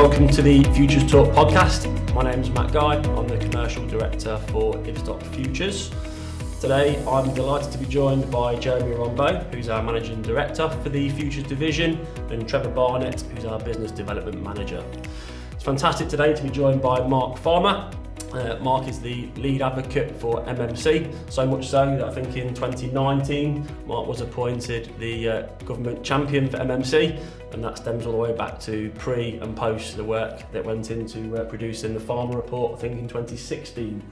welcome to the Futures Talk podcast. My name's Matt Guy, I'm the Commercial Director for Ibstock Futures. Today I'm delighted to be joined by Jeremie Rombaut, who's our Managing Director for the Futures Division, and Trevor Barnett, who's our Business Development Manager. It's fantastic today to be joined by Mark Farmer. Mark is the lead advocate for MMC, so much so that I think in 2019 Mark was appointed the government champion for MMC, and that stems all the way back to pre and post the work that went into producing the Farmer report, I think in 2016.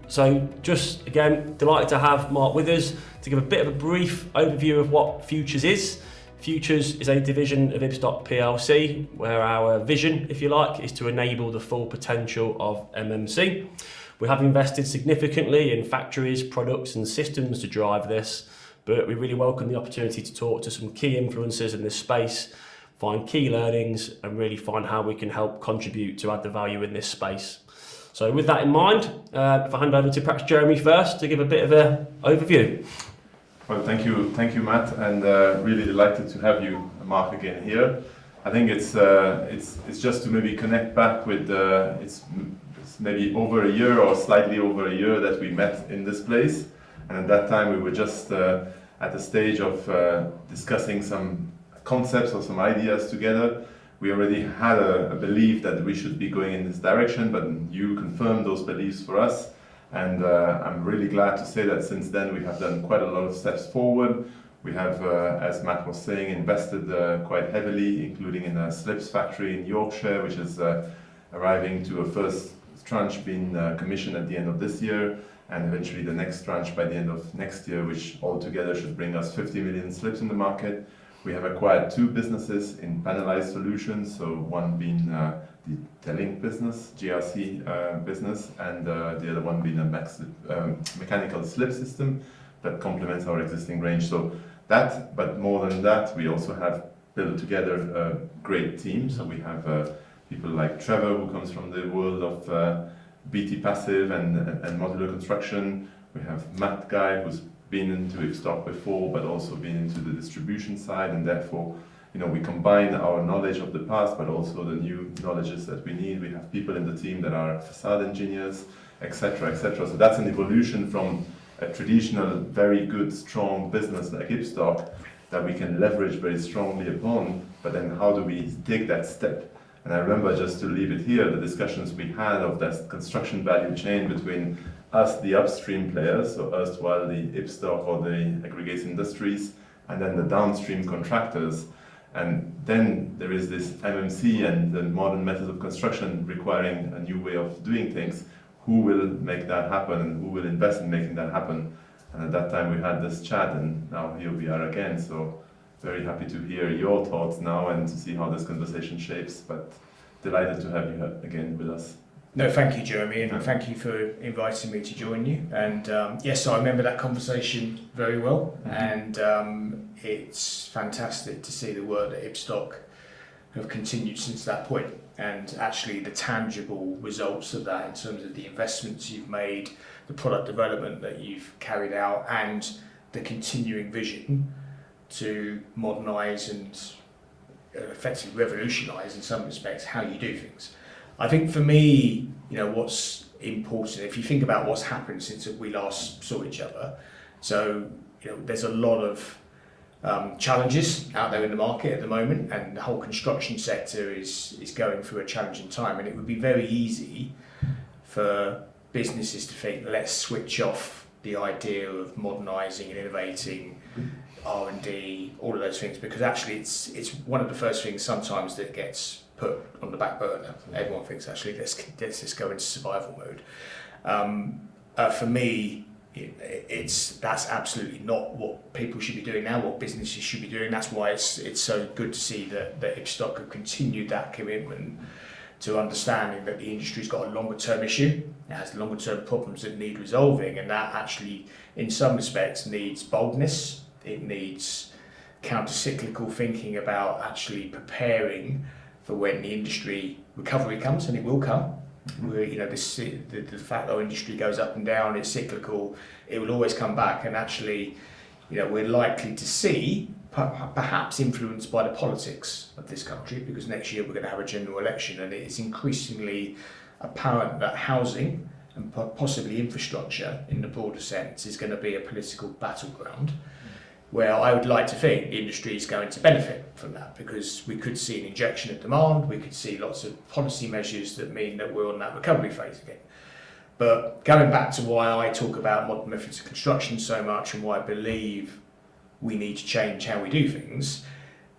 So just again, delighted to have Mark with us to give a bit of a brief overview of what Futures is. Futures is a division of Ibstock PLC, where our vision, if you like, is to enable the full potential of MMC. We have invested significantly in factories, products and systems to drive this, but we really welcome the opportunity to talk to some key influencers in this space, find key learnings and really find how we can help contribute to add the value in this space. So with that in mind, if I hand over to perhaps Jeremie first to give a bit of an overview. Well, thank you, Matt, and really delighted to have you, Mark, again here. I think it's just to maybe connect back with it's maybe over a year or slightly over a year that we met in this place, and at that time we were just at the stage of discussing some concepts or some ideas together. We already had a belief that we should be going in this direction, but you confirmed those beliefs for us. And I'm really glad to say that since then we have done quite a lot of steps forward. We have, as Matt was saying, invested quite heavily, including in a slips factory in Yorkshire, which is arriving to a first tranche being commissioned at the end of this year, and eventually the next tranche by the end of next year, which altogether should bring us 50 million slips in the market. We have acquired two businesses in panelized solutions, so one being the Telink business, GRC business, and the other one being a mechanical slip system that complements our existing range. So that, but more than that, we also have built together a great team. So we have people like Trevor, who comes from the world of BT passive and modular construction. We have Matt Guy, who's been into Ibstock before, but also been into the distribution side, and therefore, we combine our knowledge of the past, but also the new knowledges that we need. We have people in the team that are facade engineers, etc., etc. So that's an evolution from a traditional, very good, strong business like Ibstock that we can leverage very strongly upon. But then, how do we take that step? And I remember, just to leave it here, the discussions we had of that construction value chain between us, the upstream players, so erstwhile the Ibstock or the aggregates industries, and then the downstream contractors. And then there is this MMC and the modern methods of construction requiring a new way of doing things. Who will make that happen and who will invest in making that happen? And at that time we had this chat, and now here we are again. So very happy to hear your thoughts now and to see how this conversation shapes, but delighted to have you again with us. No, thank you, Jeremie, and thank you for inviting me to join you. And yes, I remember that conversation very well, and it's fantastic to see the work that Ibstock have continued since that point, and actually the tangible results of that in terms of the investments you've made, the product development that you've carried out, and the continuing vision to modernise and effectively revolutionise in some respects how you do things. I think for me, what's important, if you think about what's happened since we last saw each other, so there's a lot of challenges out there in the market at the moment, and the whole construction sector is going through a challenging time, and it would be very easy for businesses to think, let's switch off the idea of modernising and innovating, R&D, all of those things, because actually it's one of the first things sometimes that gets put on the back burner. Everyone thinks, actually, let's just go into survival mode. For me, that's absolutely not what people should be doing now, what businesses should be doing. That's why it's so good to see that Ibstock have continued that commitment to understanding that the industry's got a longer term issue, it has longer term problems that need resolving, and that actually, in some respects, needs boldness, it needs counter-cyclical thinking about actually preparing for when the industry recovery comes, and it will come. The fact that our industry goes up and down, it's cyclical, it will always come back, and actually we're likely to see, perhaps influenced by the politics of this country, because next year we're going to have a general election, and it's increasingly apparent that housing and possibly infrastructure in the broader sense is going to be a political battleground, where I would like to think the industry is going to benefit from that, because we could see an injection of demand, we could see lots of policy measures that mean that we're on that recovery phase again. But going back to why I talk about modern methods of construction so much and why I believe we need to change how we do things,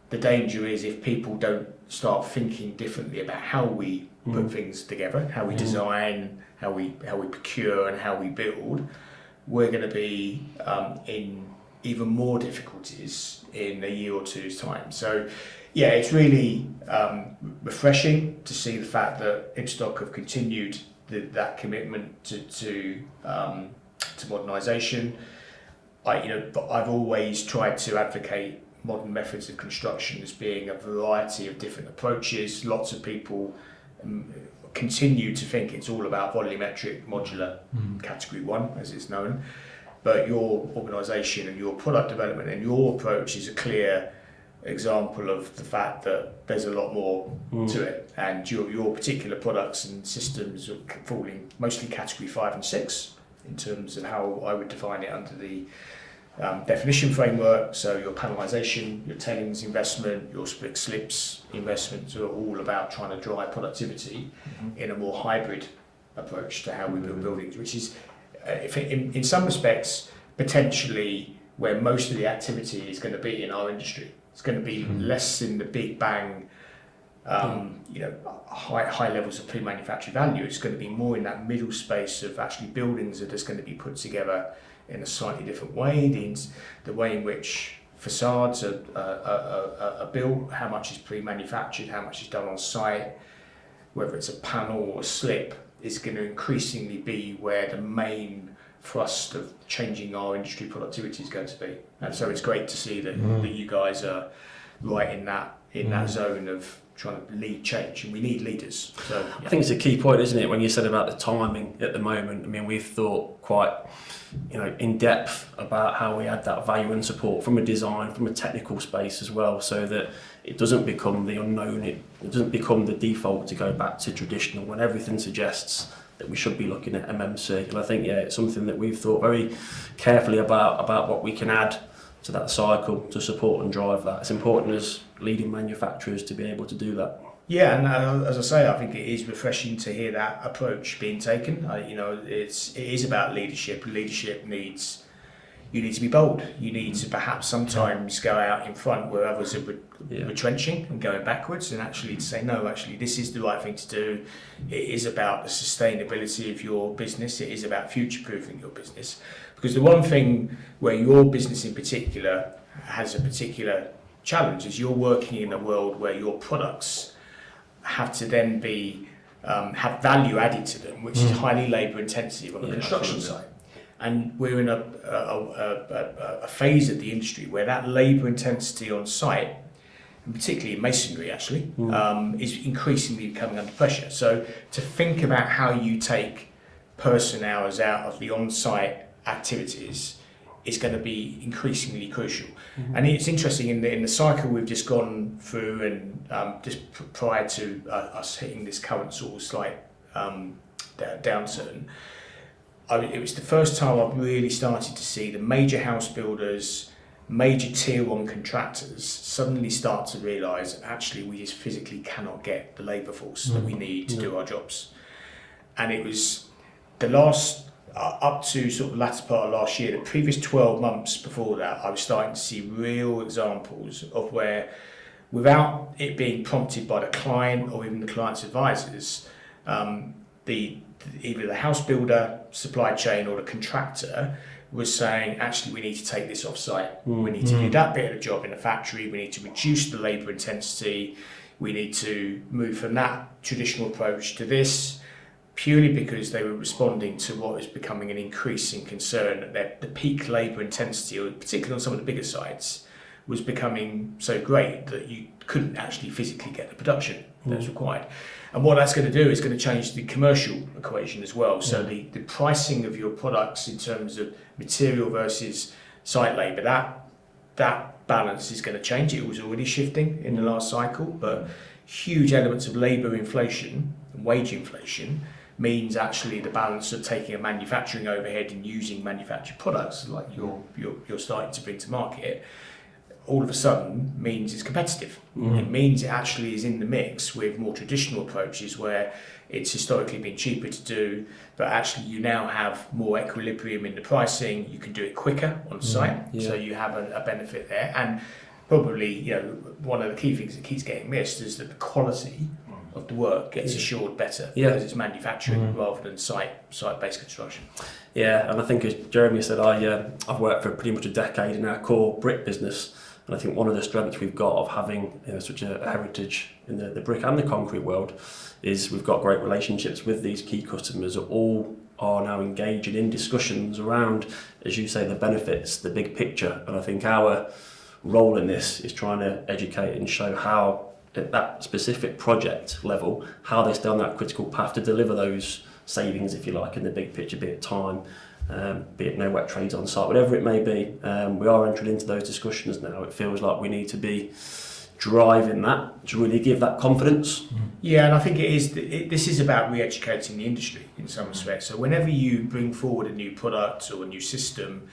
the danger is if people don't start thinking differently about how we put things together, how we design, how we procure and how we build, we're going to be in even more difficulties in a year or two's time. So yeah, it's really refreshing to see the fact that Ibstock have continued that commitment to modernisation. But I've always tried to advocate modern methods of construction as being a variety of different approaches. Lots of people continue to think it's all about volumetric modular category 1, as it's known. But your organisation and your product development and your approach is a clear example of the fact that there's a lot more to it, and your particular products and systems are falling mostly category 5 and 6 in terms of how I would define it under the definition framework. So your panelisation, your tailings investment, your split slips investments are all about trying to drive productivity in a more hybrid approach to how we build buildings, which is in some respects potentially where most of the activity is going to be in our industry. It's going to be less in the big bang, high levels of pre-manufactured value. It's going to be more in that middle space of actually buildings that are just going to be put together in a slightly different way. The way in which facades are built, how much is pre-manufactured, how much is done on site, whether it's a panel or a slip, is going to increasingly be where the main thrust of changing our industry productivity is going to be. And so it's great to see that you guys are right in that zone of trying to lead change, and we need leaders. So yeah. I think it's a key point, isn't it, when you said about the timing at the moment. I mean, we've thought quite in depth about how we add that value and support from a design, from a technical space as well, so that it doesn't become the unknown, it doesn't become the default to go back to traditional when everything suggests that we should be looking at MMC. And I think, it's something that we've thought very carefully about what we can add to that cycle to support and drive that. It's important as leading manufacturers to be able to do that. Yeah, and as I say, I think it is refreshing to hear that approach being taken. It is about leadership. Leadership needs, you need to be bold. You need to perhaps sometimes go out in front where others are retrenching and going backwards, and actually to say, no, actually this is the right thing to do. It is about the sustainability of your business. It is about future-proofing your business. Because the one thing where your business in particular has a particular challenge is you're working in a world where your products have to then be have value added to them, which is highly labour intensive on the construction side. And we're in a phase of the industry where that labour intensity on site, and particularly in masonry actually, is increasingly becoming under pressure. So to think about how you take person hours out of the on-site activities is going to be increasingly crucial. And it's interesting in the cycle we've just gone through, and just prior to us hitting this current sort of slight downturn, it was the first time I've really started to see the major house builders, major tier 1 contractors suddenly start to realise that actually we just physically cannot get the labour force that we need to do our jobs. And it was the last up to sort of the latter part of last year, the previous 12 months before that, I was starting to see real examples of where, without it being prompted by the client or even the client's advisors, either the house builder, supply chain, or the contractor was saying, actually, we need to take this off-site. We need to do that bit of the job in the factory. We need to reduce the labour intensity. We need to move from that traditional approach to this, purely because they were responding to what is becoming an increasing concern that the peak labour intensity, or particularly on some of the bigger sites, was becoming so great that you couldn't actually physically get the production that's required. And what that's going to do is going to change the commercial equation as well. So the pricing of your products in terms of material versus site labour. That balance is going to change. It was already shifting in the last cycle, but huge elements of labour inflation and wage inflation means actually the balance of taking a manufacturing overhead and using manufactured products like you're starting to bring to market, all of a sudden means it's competitive. It means it actually is in the mix with more traditional approaches where it's historically been cheaper to do, but actually you now have more equilibrium in the pricing. You can do it quicker on site, so you have a benefit there. And probably, one of the key things that keeps getting missed is that the quality of the work gets assured better because it's manufacturing rather than site-based construction. Yeah, and I think as Jeremie said, I've worked for pretty much a decade in our core brick business, and I think one of the strengths we've got of having such a heritage in the brick and the concrete world is we've got great relationships with these key customers that all are now engaging in discussions around, as you say, the benefits, the big picture. And I think our role in this is trying to educate and show how at that specific project level, how they stay on that critical path to deliver those savings, if you like, in the big picture, be it time, be it no wet trades on site, whatever it may be. We are entering into those discussions now. It feels like we need to be driving that to really give that confidence. Yeah, and I think this is about re-educating the industry in some respects. So whenever you bring forward a new product or a new system,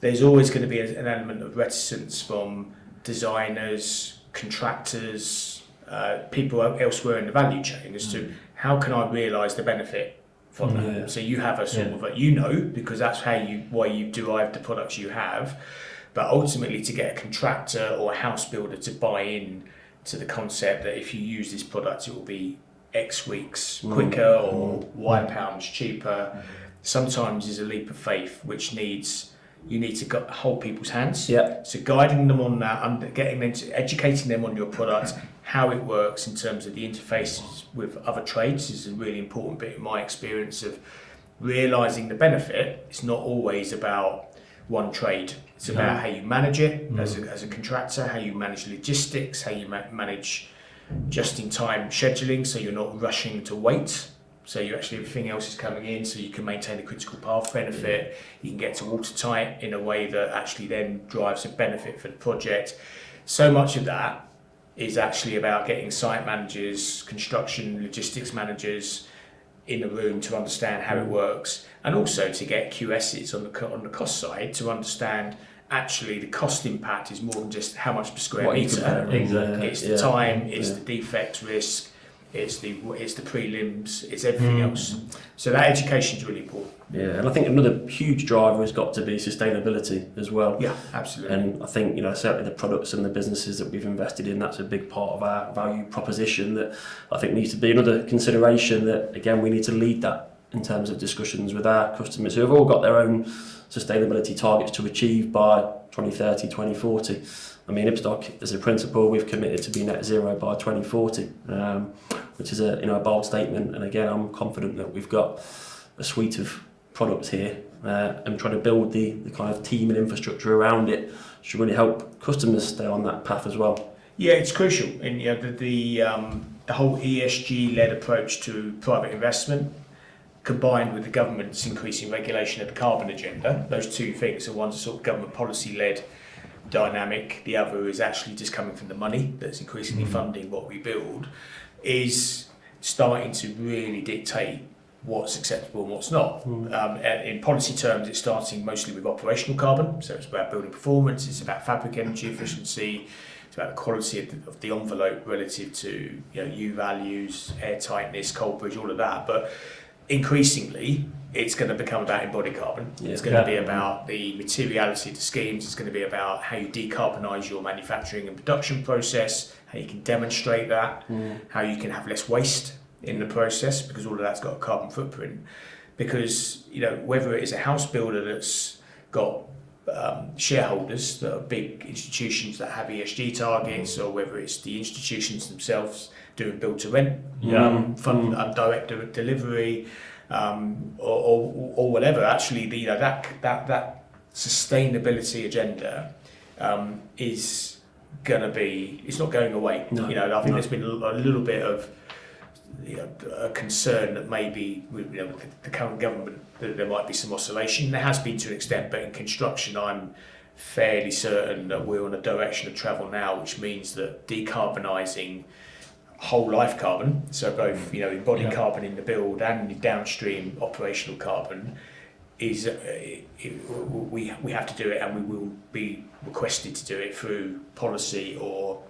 there's always going to be an element of reticence from designers, contractors, people elsewhere in the value chain as to how can I realise the benefit from that. So you have a sort of because that's why you derive the products you have. But ultimately, to get a contractor or a house builder to buy in to the concept that if you use this product, it will be X weeks quicker or Y pounds cheaper, sometimes is a leap of faith, which you need to hold people's hands. Yeah. So guiding them on that, getting them to educating them on your product, how it works in terms of the interfaces with other trades is a really important bit in my experience of realising the benefit. It's not always about one trade. It's about how you manage it as a contractor, how you manage logistics, how you manage just-in-time scheduling, so you're not rushing to wait. So everything else is coming in, so you can maintain a critical path benefit. You can get to watertight in a way that actually then drives a benefit for the project. So much of that is actually about getting site managers, construction, logistics managers in the room to understand how it works, and also to get QSs on the cost side to understand actually the cost impact is more than just how much per square metre. Exactly. It's the time, it's the defect risk, it's the prelims, it's everything else. So that education is really important. Yeah, and I think another huge driver has got to be sustainability as well. Yeah, absolutely. And I think certainly the products and the businesses that we've invested in, that's a big part of our value proposition that I think needs to be another consideration that again we need to lead that in terms of discussions with our customers who have all got their own sustainability targets to achieve by 2030, 2040. I mean, Ibstock, as a principle, we've committed to be net zero by 2040, which is a bold statement. And again, I'm confident that we've got a suite of products here and trying to build the kind of team and infrastructure around it should really help customers stay on that path as well. Yeah, it's crucial. And the whole ESG-led approach to private investment, combined with the government's increasing regulation of the carbon agenda, those two things are one's a sort of government policy-led dynamic, the other is actually just coming from the money that's increasingly funding what we build, is starting to really dictate what's acceptable and what's not. In policy terms, it's starting mostly with operational carbon, so it's about building performance, it's about fabric energy efficiency, it's about the quality of the envelope relative to U values, air tightness, cold bridge, all of that. But increasingly, it's going to become about embodied carbon. Yeah. It's going to be about the materiality of the schemes. It's going to be about how you decarbonise your manufacturing and production process, how you can demonstrate that, how you can have less waste in the process, because all of that's got a carbon footprint. Because whether it is a house builder that's got shareholders that are big institutions that have ESG targets, or whether it's the institutions themselves doing build to rent, fund direct delivery, or whatever. Actually, that sustainability agenda is going to be. It's not going away. I think there's been a little bit of a concern that maybe with the current government that there might be some oscillation. There has been to an extent, but in construction, I'm fairly certain that we're on a direction of travel now, which means that decarbonising whole life carbon, so both embodied carbon in the build and the downstream operational carbon, is we have to do it, and we will be requested to do it through policy or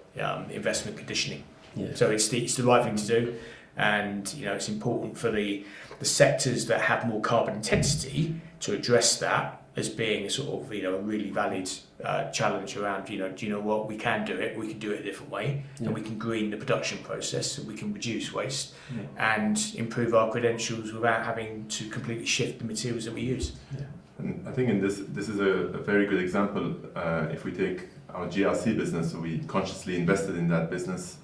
investment conditioning. Yeah. So it's the right thing to do, and it's important for the sectors that have more carbon intensity to address that as being a sort of a really valid challenge around do you know what, we can do it, we can do it a different way, and we can green the production process, and we can reduce waste and improve our credentials without having to completely shift the materials that we use. Yeah. And I think in this is a very good example. If we take our GRC business, so we consciously invested in that business,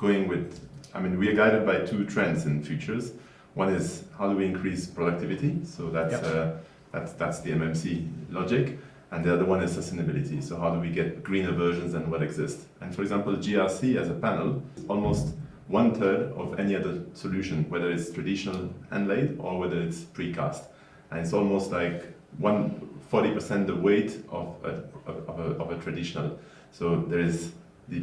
we are guided by two trends in futures. One is how do we increase productivity, so that's the MMC logic, and the other one is sustainability. So how do we get greener versions than what exists? And for example, GRC as a panel is almost 1/3 of any other solution, whether it's traditional hand laid or whether it's precast. And it's almost like 40% the weight of a traditional. So there is the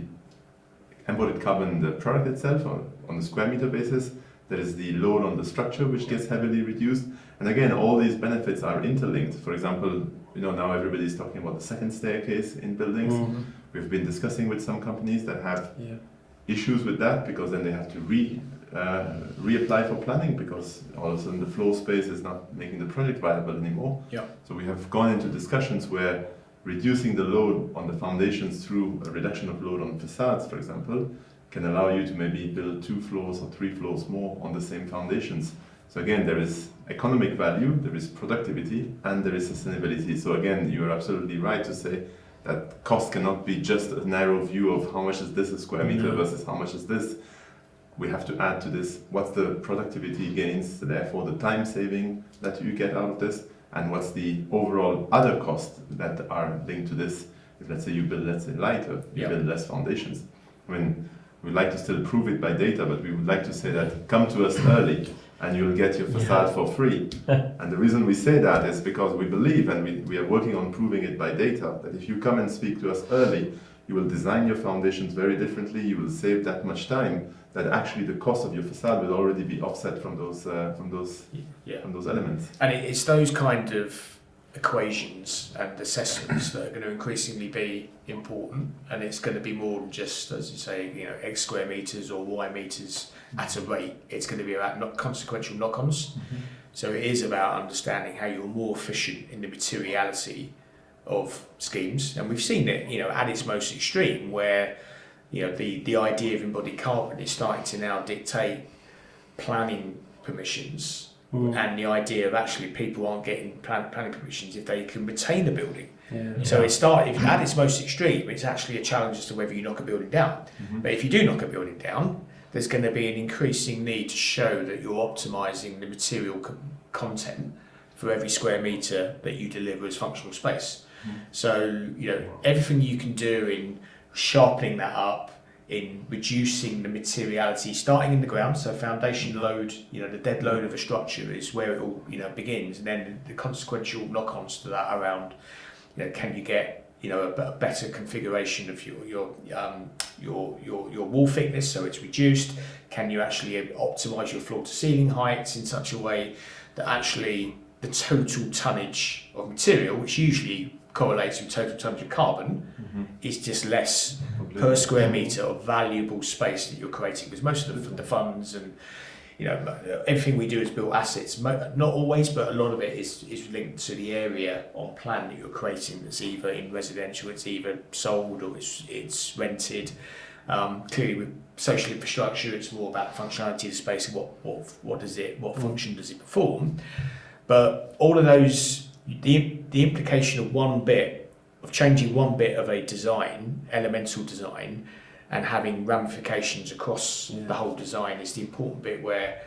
embodied carbon in the product itself on the square meter basis. There is the load on the structure, which gets heavily reduced. And again, all these benefits are interlinked. For example, now everybody's talking about the second staircase in buildings. Mm-hmm. We've been discussing with some companies that have issues with that, because then they have to reapply for planning, because all of a sudden the floor space is not making the project viable anymore. Yeah. So we have gone into discussions where reducing the load on the foundations through a reduction of load on facades, for example, can allow you to maybe build 2 floors or 3 floors more on the same foundations. So again, there is economic value, there is productivity, and there is sustainability. So again, you're absolutely right to say that cost cannot be just a narrow view of how much is this a square meter versus how much is this. We have to add to this what's the productivity gains, therefore the time saving that you get out of this, and what's the overall other costs that are linked to this. If let's say you build, lighter, you build less foundations. We'd like to still prove it by data, but we would like to say that come to us early and you'll get your facade for free. And the reason we say that is because we believe, and we are working on proving it by data, that if you come and speak to us early, you will design your foundations very differently, you will save that much time, that actually the cost of your facade will already be offset from those elements. And it's those kind of equations and assessments that are going to increasingly be important, and it's going to be more than just, as you say, X square meters or Y meters at a rate. It's going to be about consequential knock-ons. Mm-hmm. So it is about understanding how you're more efficient in the materiality of schemes, and we've seen it at its most extreme, where the idea of embodied carbon is starting to now dictate planning permissions. And the idea of actually people aren't getting planning permissions if they can retain the building. Yeah. So if at its most extreme, it's actually a challenge as to whether you knock a building down. Mm-hmm. But if you do knock a building down, there's going to be an increasing need to show that you're optimising the material content for every square metre that you deliver as functional space. Mm-hmm. So everything you can do in sharpening that up, in reducing the materiality, starting in the ground, so foundation load, the dead load of a structure is where it all begins, and then the consequential knock-ons to that around, can you get a better configuration of your wall thickness, so it's reduced? Can you actually optimise your floor to ceiling heights in such a way that actually the total tonnage of material, which usually correlates with total tonnage of carbon, is just less per square metre of valuable space that you're creating? Because most of the funds and everything we do is build assets. Not always, but a lot of it is linked to the area on plan that you're creating. That's either in residential, it's either sold, or it's rented. Clearly, with social infrastructure, it's more about the functionality of the space and what function does it perform. But all of those, the implication of changing one bit of a design, elemental design, and having ramifications across the whole design is the important bit, where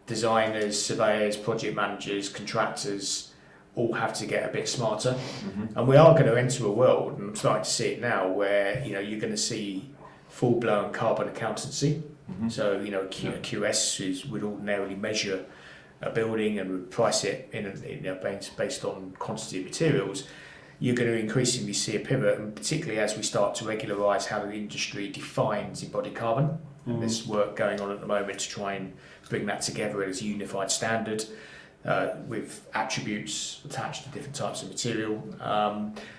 designers, surveyors, project managers, contractors all have to get a bit smarter. Mm-hmm. And we are going to enter a world, and I'm starting to see it now, where you're going to see full-blown carbon accountancy. Mm-hmm. So QS would ordinarily measure a building and would price it based on quantity of materials. you're going to increasingly see a pivot, and particularly as we start to regularise how the industry defines embodied carbon. And there's work going on at the moment to try and bring that together as a unified standard with attributes attached to different types of material.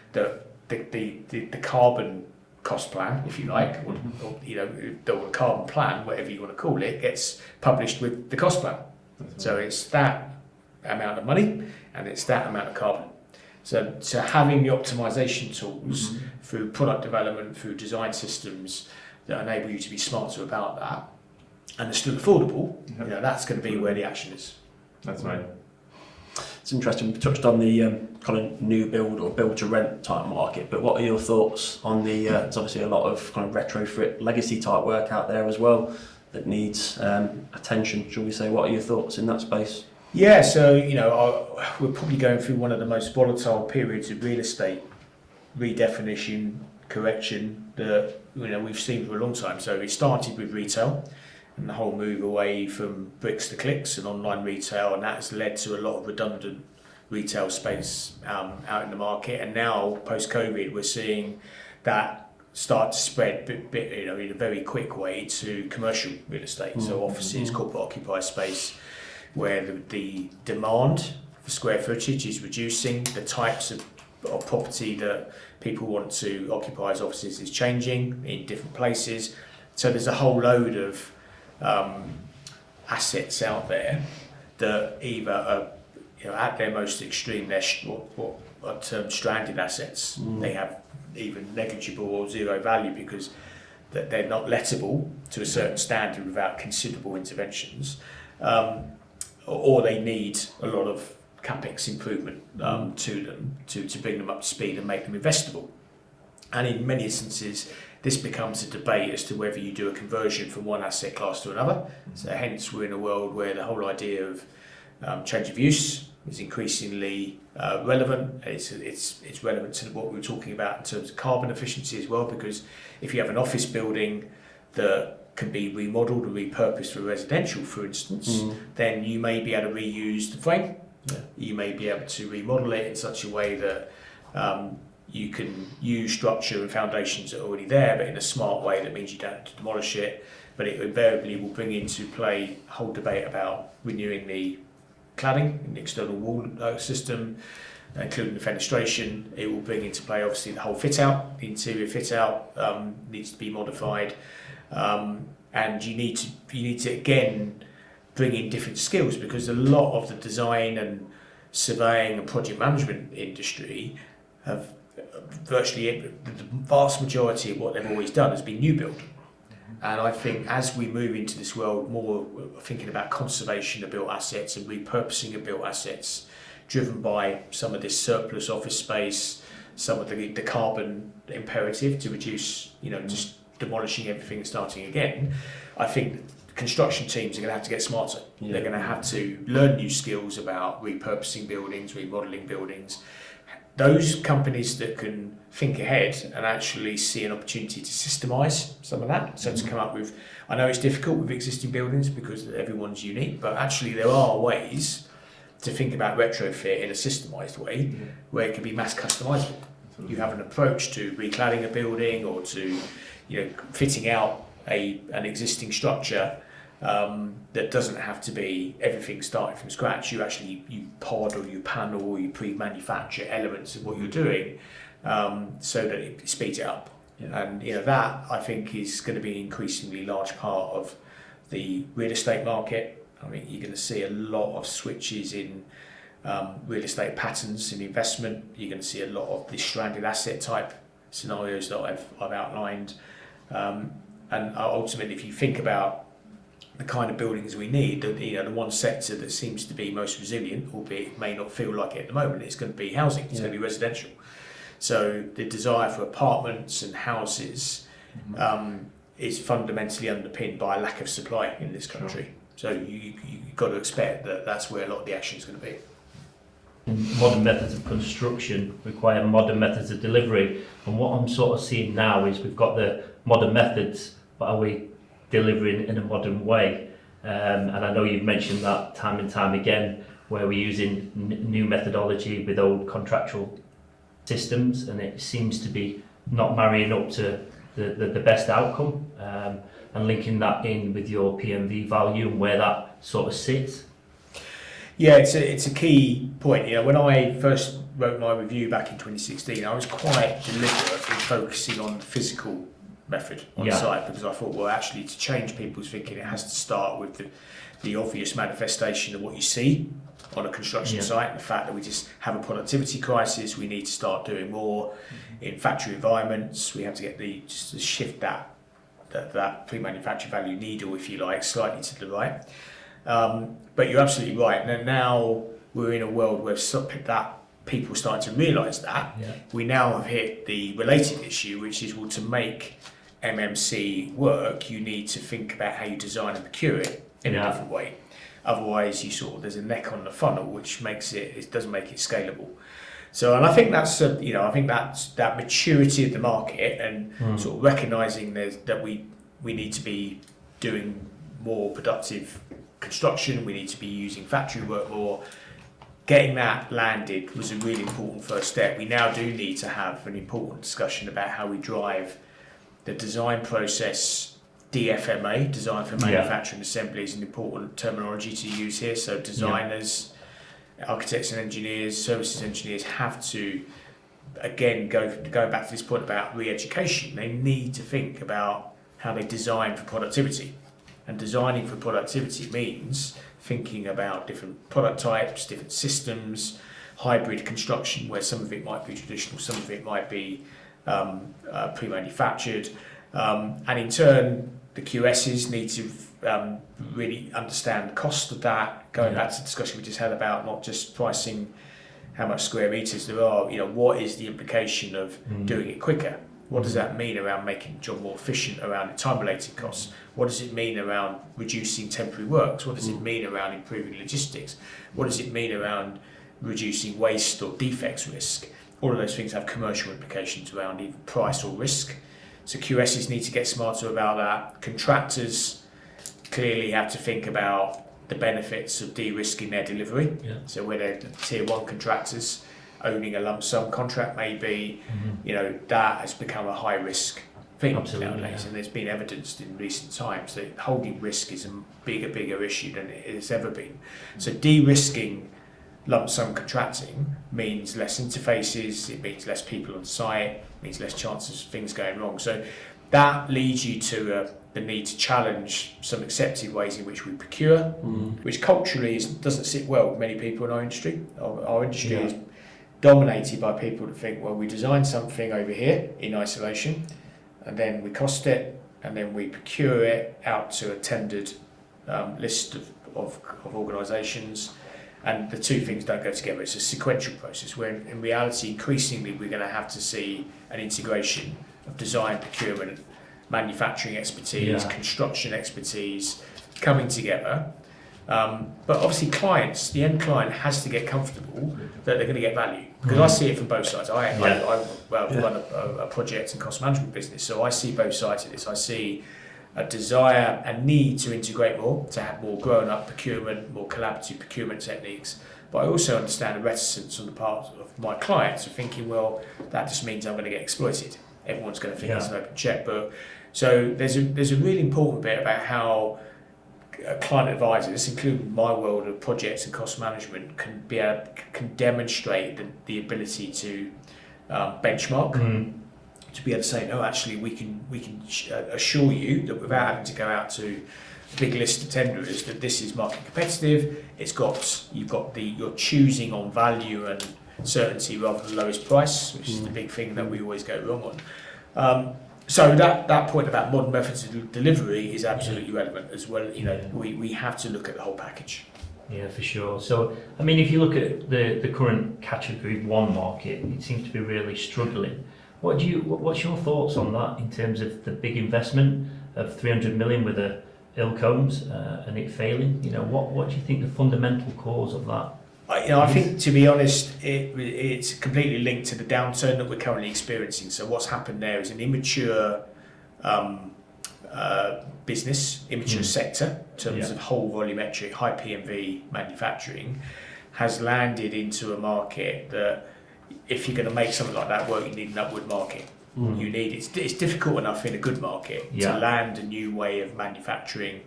The carbon cost plan, if you like, or the carbon plan, whatever you want to call it, gets published with the cost plan. So it's that amount of money and it's that amount of carbon. So having the optimization tools through product development, through design systems that enable you to be smarter about that and are still affordable, that's going to be where the action is. That's right. It's interesting, we touched on the kind of new build or build to rent type market, but what are your thoughts on there's obviously a lot of kind of retrofit legacy type work out there as well that needs attention, shall we say? What are your thoughts in that space? Yeah, so we're probably going through one of the most volatile periods of real estate redefinition, correction that we've seen for a long time. So it started with retail and the whole move away from bricks to clicks and online retail, and that's led to a lot of redundant retail space out in the market. And now post-COVID, we're seeing that start to spread in a very quick way to commercial real estate, so offices, corporate occupied space, where the demand for square footage is reducing, the types of property that people want to occupy as offices is changing in different places. So there's a whole load of assets out there that either are at their most extreme, they're what are termed stranded assets. They have even negligible or zero value because they're not lettable to a certain standard without considerable interventions. Or they need a lot of capex improvement to them to bring them up to speed and make them investable. And in many instances, this becomes a debate as to whether you do a conversion from one asset class to another. So hence we're in a world where the whole idea of change of use is increasingly relevant. It's relevant to what we were talking about in terms of carbon efficiency as well, because if you have an office building that can be remodelled or repurposed for residential, for instance, then you may be able to reuse the frame. You may be able to remodel it in such a way that you can use structure and foundations that are already there, but in a smart way that means you don't have to demolish it. But it invariably will bring into play a whole debate about renewing the cladding in the external wall system, including the fenestration. It will bring into play obviously the whole fit out, the interior fit out needs to be modified. And you need to again bring in different skills, because a lot of the design and surveying and project management industry have virtually the vast majority of what they've always done has been new build. And I think as we move into this world more thinking about conservation of built assets and repurposing of built assets driven by some of this surplus office space, some of the carbon imperative to reduce, just demolishing everything and starting again, I think construction teams are going to have to get smarter. They're going to have to learn new skills about repurposing buildings, remodelling buildings. Those companies that can think ahead and actually see an opportunity to systemise some of that, so to come up with, I know it's difficult with existing buildings because everyone's unique, but actually there are ways to think about retrofit in a systemised way where it can be mass customisable. You have an approach to recladding a building or to fitting out an existing structure that doesn't have to be everything starting from scratch. You pod or you panel or you pre-manufacture elements of what you're doing so that it speeds it up. And that I think is going to be an increasingly large part of the real estate market. I mean, you're going to see a lot of switches in real estate patterns in investment. You're going to see a lot of the stranded asset type scenarios that I've outlined. And ultimately, if you think about the kind of buildings we need, the one sector that seems to be most resilient, albeit it may not feel like it at the moment, it's going to be housing. It's going to be residential. So the desire for apartments and houses is fundamentally underpinned by a lack of supply in this country. So you've got to expect that that's where a lot of the action is going to be. Modern methods of construction require modern methods of delivery, and what I'm sort of seeing now is we've got the modern methods, but are we delivering in a modern way? And I know you've mentioned that time and time again, where we're using new methodology with old contractual systems, and it seems to be not marrying up to the best outcome, and linking that in with your PMV value and where that sort of sits. Yeah, it's a key point. When I first wrote my review back in 2016, I was quite deliberate in focusing on the physical method on site, because I thought, well, actually, to change people's thinking, it has to start with the obvious manifestation of what you see on a construction site, and the fact that we just have a productivity crisis. We need to start doing more in factory environments. We have to get just to shift that pre-manufactured value needle, if you like, slightly to the right. But you're absolutely right. Now we're in a world where that people starting to realise that. We now have hit the related issue, which is, well, to make MMC work, you need to think about how you design and procure it in a different way. Otherwise, there's a neck on the funnel, which doesn't make it scalable. So, and I think that's that maturity of the market, and sort of recognising that we need to be doing more productive construction. We need to be using factory work more. Getting that landed was a really important first step. We now do need to have an important discussion about how we drive the design process. DFMA, design for manufacturing assembly, is an important terminology to use here. So designers, architects and engineers, services engineers have to, again, going back to this point about re-education, they need to think about how they design for productivity. And designing for productivity means thinking about different product types, different systems, hybrid construction, where some of it might be traditional, some of it might be pre-manufactured. And in turn, the QSs need to really understand the cost of that. Going back to the discussion we just had about not just pricing how much square meters there are, what is the implication of doing it quicker? What does that mean around making the job more efficient, around the time-related costs? What does it mean around reducing temporary works? What does it mean around improving logistics? What does it mean around reducing waste or defects risk? All of those things have commercial implications around either price or risk. So QSs need to get smarter about that. Contractors clearly have to think about the benefits of de-risking their delivery. So where they're tier one contractors, owning a lump sum contract maybe, that has become a high risk thing nowadays. And there's been evidenced in recent times that holding risk is a bigger issue than it has ever been. So de-risking lump sum contracting means less interfaces, it means less people on site, it means less chances of things going wrong. So that leads you to the need to challenge some accepted ways in which we procure, which culturally doesn't sit well with many people in our industry. Our industry is dominated by people that think, well, we design something over here in isolation, and then we cost it, and then we procure it out to a tendered list of organisations. And the two things don't go together. It's a sequential process where in reality, increasingly, we're going to have to see an integration of design, procurement, manufacturing expertise, construction expertise coming together. But obviously the end client has to get comfortable that they're going to get value. Because I see it from both sides. I run a project and cost management business, so I see both sides of this. I see a desire and need to integrate more, to have more grown-up procurement, more collaborative procurement techniques. But I also understand the reticence on the part of my clients of thinking, well, that just means I'm going to get exploited. Everyone's going to think it's an open checkbook. So there's a really important bit about how client advisors, including my world of projects and cost management, can demonstrate the ability to benchmark. To be able to say, no, actually, we can assure you that without having to go out to a big list of tenderers, that this is market competitive. You're choosing on value and certainty rather than lowest price, which is the big thing that we always go wrong on. So that point about modern methods of delivery is absolutely relevant as well. We have to look at the whole package. Yeah, for sure. So, I mean, if you look at the current category 1 market, it seems to be really struggling. What's your thoughts on that in terms of the big investment of 300 million with the Ilcombs and it failing? What do you think the fundamental cause of that? I think, to be honest, it's completely linked to the downturn that we're currently experiencing. So what's happened there is an immature business, immature sector in terms of whole volumetric, high PMV manufacturing, has landed into a market that if you're going to make something like that work, you need an upward market. You need it's difficult enough in a good market to land a new way of manufacturing,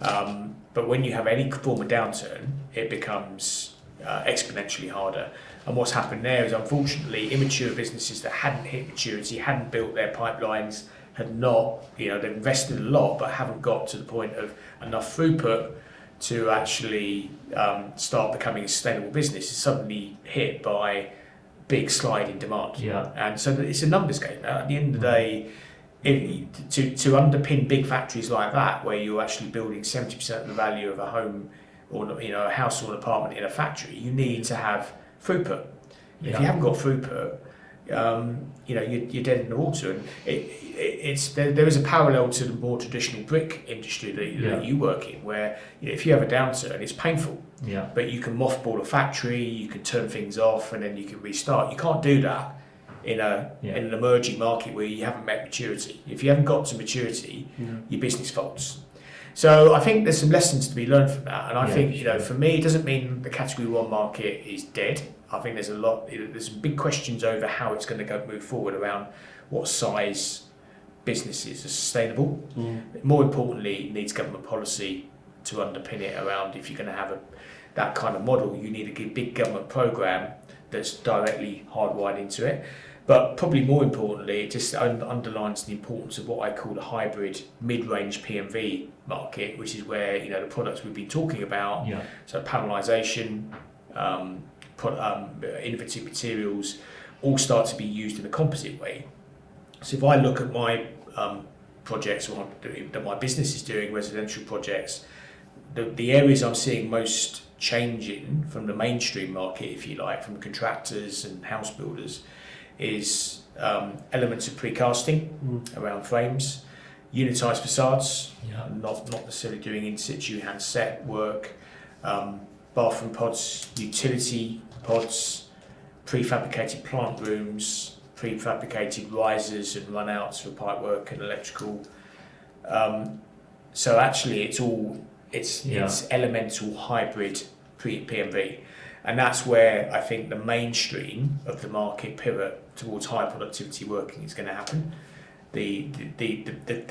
but when you have any form of downturn, it becomes exponentially harder. And what's happened there is, unfortunately, immature businesses that hadn't hit maturity, hadn't built their pipelines, had not, they've invested a lot but haven't got to the point of enough throughput to actually start becoming a sustainable business, is suddenly hit by big slide in demand. And so it's a numbers game. At the end of the day, to underpin big factories like that, where you're actually building 70% of the value of a home or a house or an apartment in a factory, you need to have throughput. If you haven't got throughput, you're dead in the water. And there is a parallel to the more traditional brick industry that you work in, where if you have a downturn, it's painful. But you can mothball a factory, you can turn things off, and then you can restart. You can't do that in an emerging market where you haven't met maturity. If you haven't got to maturity, your business folds. So I think there's some lessons to be learned from that, and I think for me, it doesn't mean the category 1 market is dead. I think there's some big questions over how it's going to move forward around what size businesses are sustainable. More importantly, it needs government policy to underpin it around. If you're going to have that kind of model, you need a big government programme that's directly hardwired into it. But probably more importantly, it just underlines the importance of what I call a hybrid mid-range PMV market, which is where the products we've been talking about, so panelisation, innovative materials, all start to be used in a composite way. So if I look at my projects or that my business is doing, residential projects, the areas I'm seeing most change in from the mainstream market, if you like, from contractors and house builders, is elements of precasting around frames, unitised facades, not necessarily doing in situ handset work, bathroom pods, utility pods, prefabricated plant rooms, prefabricated risers and runouts for pipe work and electrical. So actually, it's elemental hybrid PMV. And that's where I think the mainstream of the market pivot towards high productivity working is going to happen. The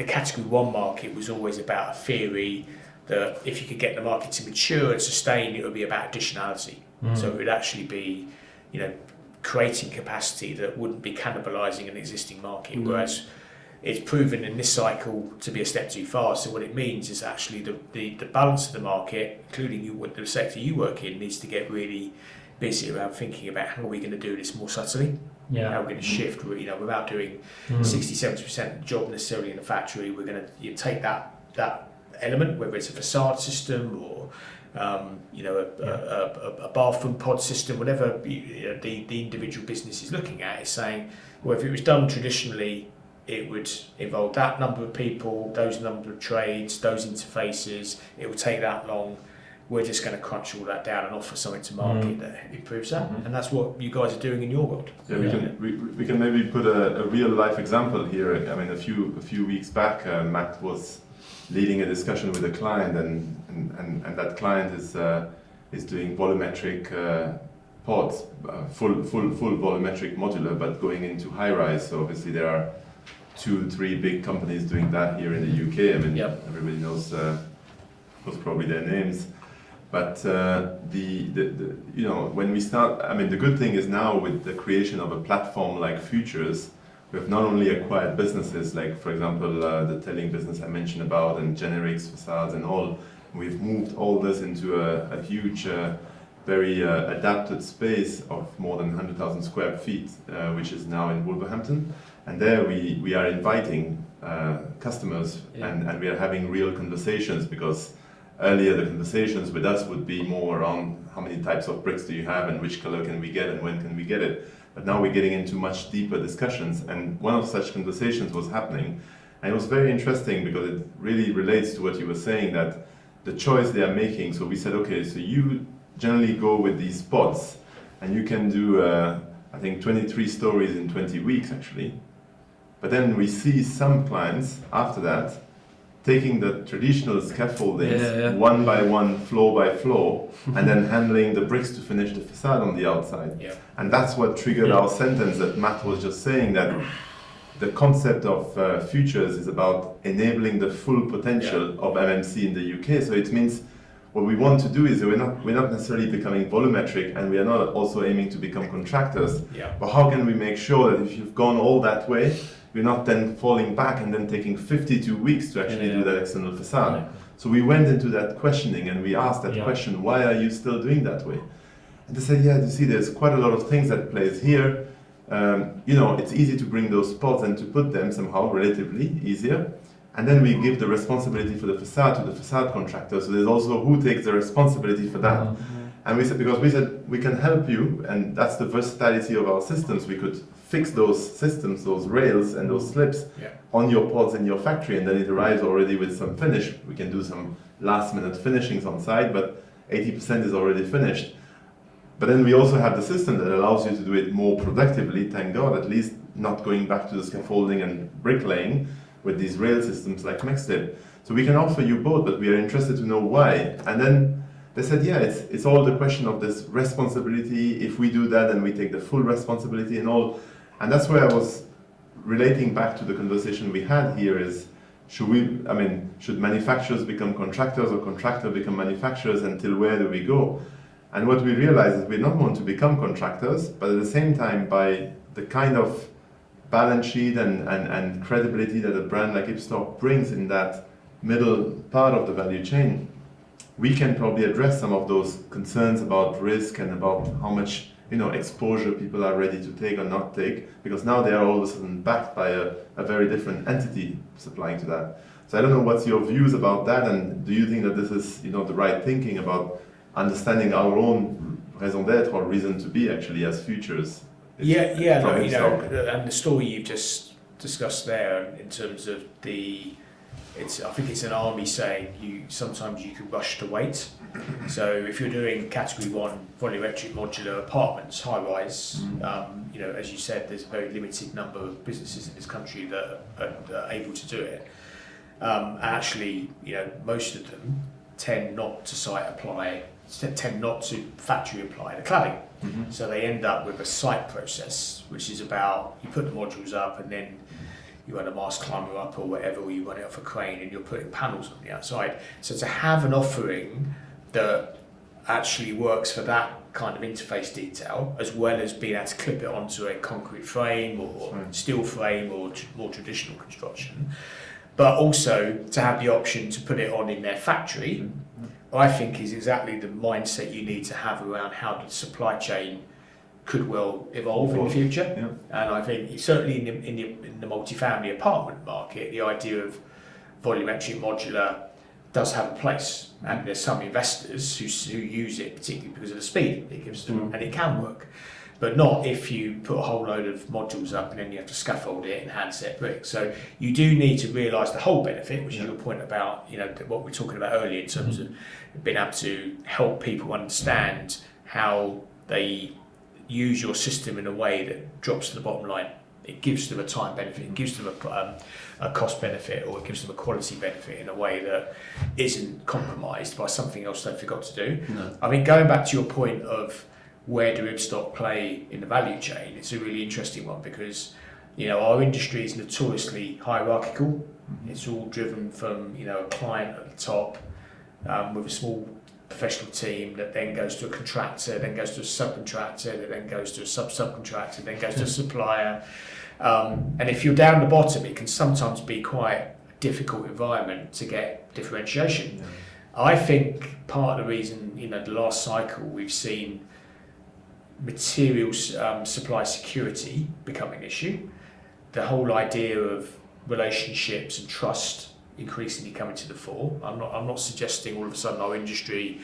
category 1 market was always about a theory that if you could get the market to mature and sustain, it would be about additionality. So it would actually be, creating capacity that wouldn't be cannibalising an existing market. Whereas it's proven in this cycle to be a step too far. So what it means is actually the balance of the market, including the sector you work in, needs to get really busy around thinking about how are we going to do this more subtly. How we're going to shift, without doing 60-70% of the job necessarily in the factory. We're going to take that element, whether it's a facade system or a bathroom pod system, whatever the individual business is looking at, is saying, well, if it was done traditionally, it would involve that number of people, those number of trades, those interfaces. It would take that long. We're just going to crunch all that down and offer something to market that improves that. And that's what you guys are doing in your world. We can maybe put a real life example here. I mean, a few weeks back, Matt was leading a discussion with a client, and that client is doing volumetric pods, full volumetric modular, but going into high rise. So obviously there are 2-3 big companies doing that here in the UK. I mean, everybody knows probably their names. But when we start, I mean, the good thing is now with the creation of a platform like Futures, we have not only acquired businesses like, for example, the Telling business I mentioned about, and Generics facades and all. We've moved all this into a huge, very adapted space of more than 100,000 square feet, which is now in Wolverhampton. And there we are inviting customers and we are having real conversations, because earlier the conversations with us would be more around how many types of bricks do you have and which color can we get and when can we get it. But now we're getting into much deeper discussions, and one of such conversations was happening. And it was very interesting because it really relates to what you were saying, that the choice they are making. So we said, okay, so you generally go with these pods and you can do, I think 23 stories in 20 weeks actually. But then we see some clients after that taking the traditional scaffoldings one by one, floor by floor, and then handling the bricks to finish the facade on the outside. Yeah. And that's what triggered our sentence that Matt was just saying, that the concept of futures is about enabling the full potential of MMC in the UK. So it means what we want to do is we're not necessarily becoming volumetric, and we are not also aiming to become contractors. Yeah. But how can we make sure that if you've gone all that way, we're not then falling back and then taking 52 weeks to actually do that external facade? Yeah. So we went into that questioning and we asked that question, why are you still doing that way? And they said, you see, there's quite a lot of things that plays here. It's easy to bring those pods and to put them somehow relatively easier. And then we give the responsibility for the facade to the facade contractor. So there's also who takes the responsibility for that. And we said, we can help you, and that's the versatility of our systems. We could fix those systems, those rails and those slips on your pods in your factory, and then it arrives already with some finish. We can do some last minute finishings on site, but 80% is already finished. But then we also have the system that allows you to do it more productively, thank God, at least not going back to the scaffolding and bricklaying with these rail systems like MaxLib. So we can offer you both, but we are interested to know why. And then they said, it's all the question of this responsibility. If we do that, then we take the full responsibility and all. And that's where I was relating back to the conversation we had here is, should manufacturers become contractors or contractors become manufacturers, until where do we go? And what we realize is we don't want to become contractors, but at the same time, by the kind of balance sheet and credibility that a brand like Ibstock brings in that middle part of the value chain, we can probably address some of those concerns about risk and about how much exposure people are ready to take or not take, because now they are all of a sudden backed by a very different entity supplying to that. So I don't know what's your views about that, and do you think that this is the right thinking about understanding our own raison d'être or reason to be actually as futures? And the story you've just discussed there in terms of I think it's an army saying, sometimes you can rush to wait. So if you're doing category 1 volumetric modular apartments, high rise, as you said, there's a very limited number of businesses in this country that are able to do it. Actually, most of them tend not to factory apply the cladding. So they end up with a site process, which is about, you put the modules up and then you run a mast climber up or whatever, or you run it off a crane and you're putting panels on the outside. So to have an offering that actually works for that kind of interface detail, as well as being able to clip it onto a concrete frame or steel frame or more traditional construction, but also to have the option to put it on in their factory, I think is exactly the mindset you need to have around how the supply chain could well evolve in the future. And I think certainly in the multifamily apartment market, the idea of volumetric modular does have a place, and there's some investors who use it particularly because of the speed it gives them, and it can work. But not if you put a whole load of modules up and then you have to scaffold it and hand set bricks. So you do need to realise the whole benefit, which is your point about what we were talking about earlier in terms of being able to help people understand how they use your system in a way that drops to the bottom line. It gives them a time benefit, it gives them a cost benefit, or it gives them a quality benefit in a way that isn't compromised by something else they forgot to do. I mean, going back to your point of where do Ibstock play in the value chain, it's a really interesting one, because our industry is notoriously hierarchical. It's all driven from a client at the top with a small professional team that then goes to a contractor, then goes to a subcontractor, that then goes to a subcontractor, then goes to a supplier. And if you're down the bottom, it can sometimes be quite a difficult environment to get differentiation. I think part of the reason, the last cycle we've seen materials supply security become an issue. The whole idea of relationships and trust increasingly coming to the fore. I'm not suggesting all of a sudden our industry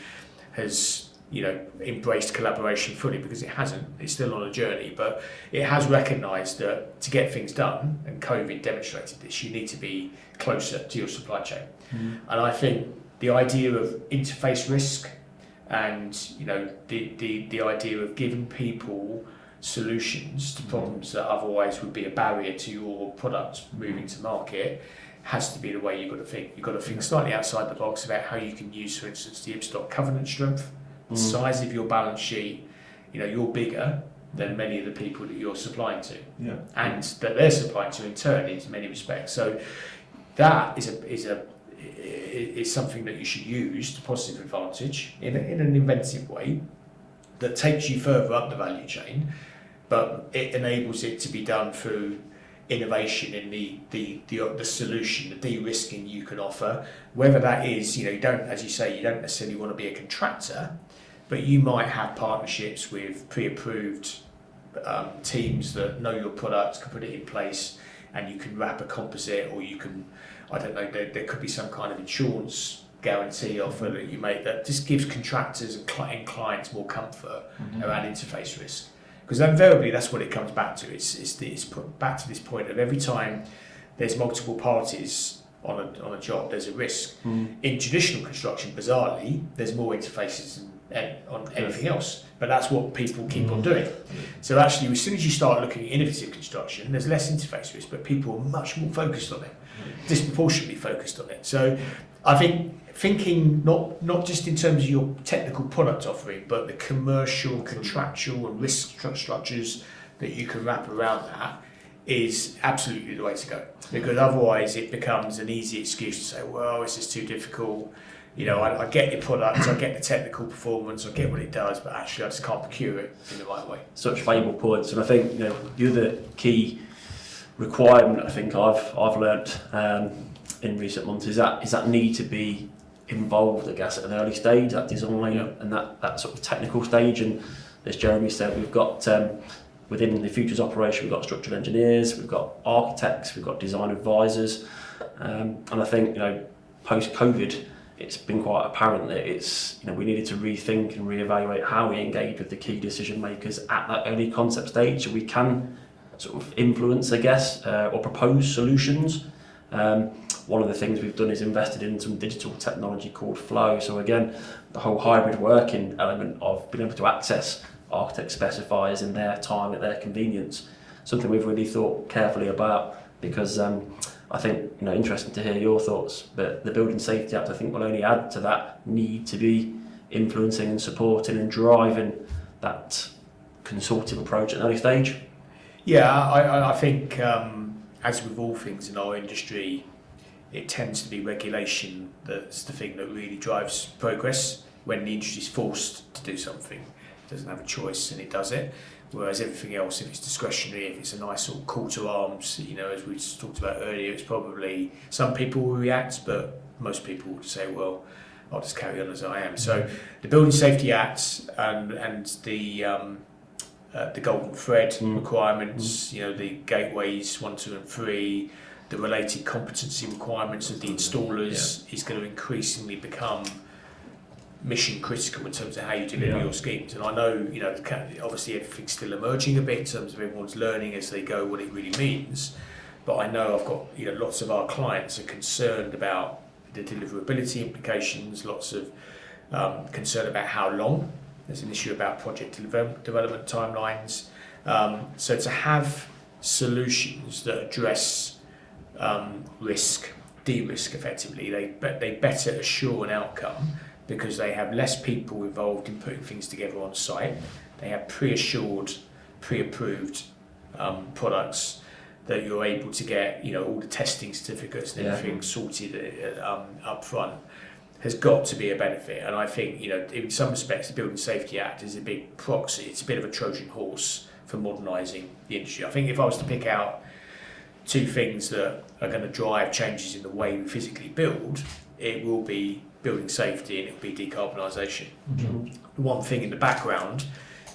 has embraced collaboration fully, because it hasn't. It's still on a journey, but it has recognised that to get things done, and COVID demonstrated this, you need to be closer to your supply chain. And I think the idea of interface risk and the idea of giving people solutions to problems that otherwise would be a barrier to your product moving to market has to be the way you've got to think. You've got to think slightly outside the box about how you can use, for instance, the Ibstock covenant strength, the size of your balance sheet. You're bigger than many of the people that you're supplying to, and that they're supplying to in turn in many respects. So that is something that you should use to positive advantage in an inventive way that takes you further up the value chain, but it enables it to be done through innovation in the solution, the de-risking you can offer. Whether that is, you don't, as you say, you don't necessarily want to be a contractor, but you might have partnerships with pre-approved teams that know your product, can put it in place, and you can wrap a composite, or you can, I don't know, there could be some kind of insurance guarantee offer that you make that just gives contractors and clients more comfort around interface risk. Because invariably that's what it comes back to. It's back to this point of every time there's multiple parties on a job, there's a risk. In traditional construction, bizarrely, there's more interfaces on anything else, but that's what people keep on doing. So actually, as soon as you start looking at innovative construction, there's less interface risk, but people are much more focused on it, disproportionately focused on it. So I think thinking not just in terms of your technical product offering, but the commercial, contractual and risk structures that you can wrap around that is absolutely the way to go. Because otherwise it becomes an easy excuse to say, well, it's just too difficult. I get your product, I get the technical performance, I get what it does, but actually I just can't procure it in the right way. Such valuable points, and I think the other key requirement I think I've learnt in recent months is that need to be involved, I guess, at an early stage, that design and that sort of technical stage. And as Jeremie said, we've got within the Futures operation, we've got structural engineers, we've got architects, we've got design advisors, and I think post-COVID, it's been quite apparent that it's we needed to rethink and reevaluate how we engage with the key decision makers at that early concept stage, so we can sort of influence, I guess, or propose solutions. One of the things we've done is invested in some digital technology called Flow. So again, the whole hybrid working element of being able to access architect specifiers in their time, at their convenience, something we've really thought carefully about, because I think interesting to hear your thoughts, but the Building Safety Act I think will only add to that need to be influencing and supporting and driving that consultative approach at an early stage. Yeah, I think as with all things in our industry, it tends to be regulation that's the thing that really drives progress. When the industry is forced to do something, it doesn't have a choice and it does it. Whereas everything else, if it's discretionary, if it's a nice sort of call to arms, as we talked about earlier, it's probably, some people will react, but most people would say, well, I'll just carry on as I am. So the Building Safety Act and the golden thread requirements, the gateways 1, 2 and 3, the related competency requirements of the installers is going to increasingly become mission critical in terms of how you deliver your schemes. And I know, obviously everything's still emerging a bit in terms of everyone's learning as they go what it really means. But I know I've got, lots of our clients are concerned about the deliverability implications, lots of concern about how long. There's an issue about project development timelines. So to have solutions that address risk, de-risk effectively, they better assure an outcome because they have less people involved in putting things together on site. They have pre-assured, pre-approved products that you're able to get, all the testing certificates and everything sorted up front has got to be a benefit. And I think, in some respects, the Building Safety Act is a big proxy. It's a bit of a Trojan horse for modernising the industry. I think if I was to pick out two things that are going to drive changes in the way we physically build, it will be building safety and it will be decarbonisation. The one thing in the background,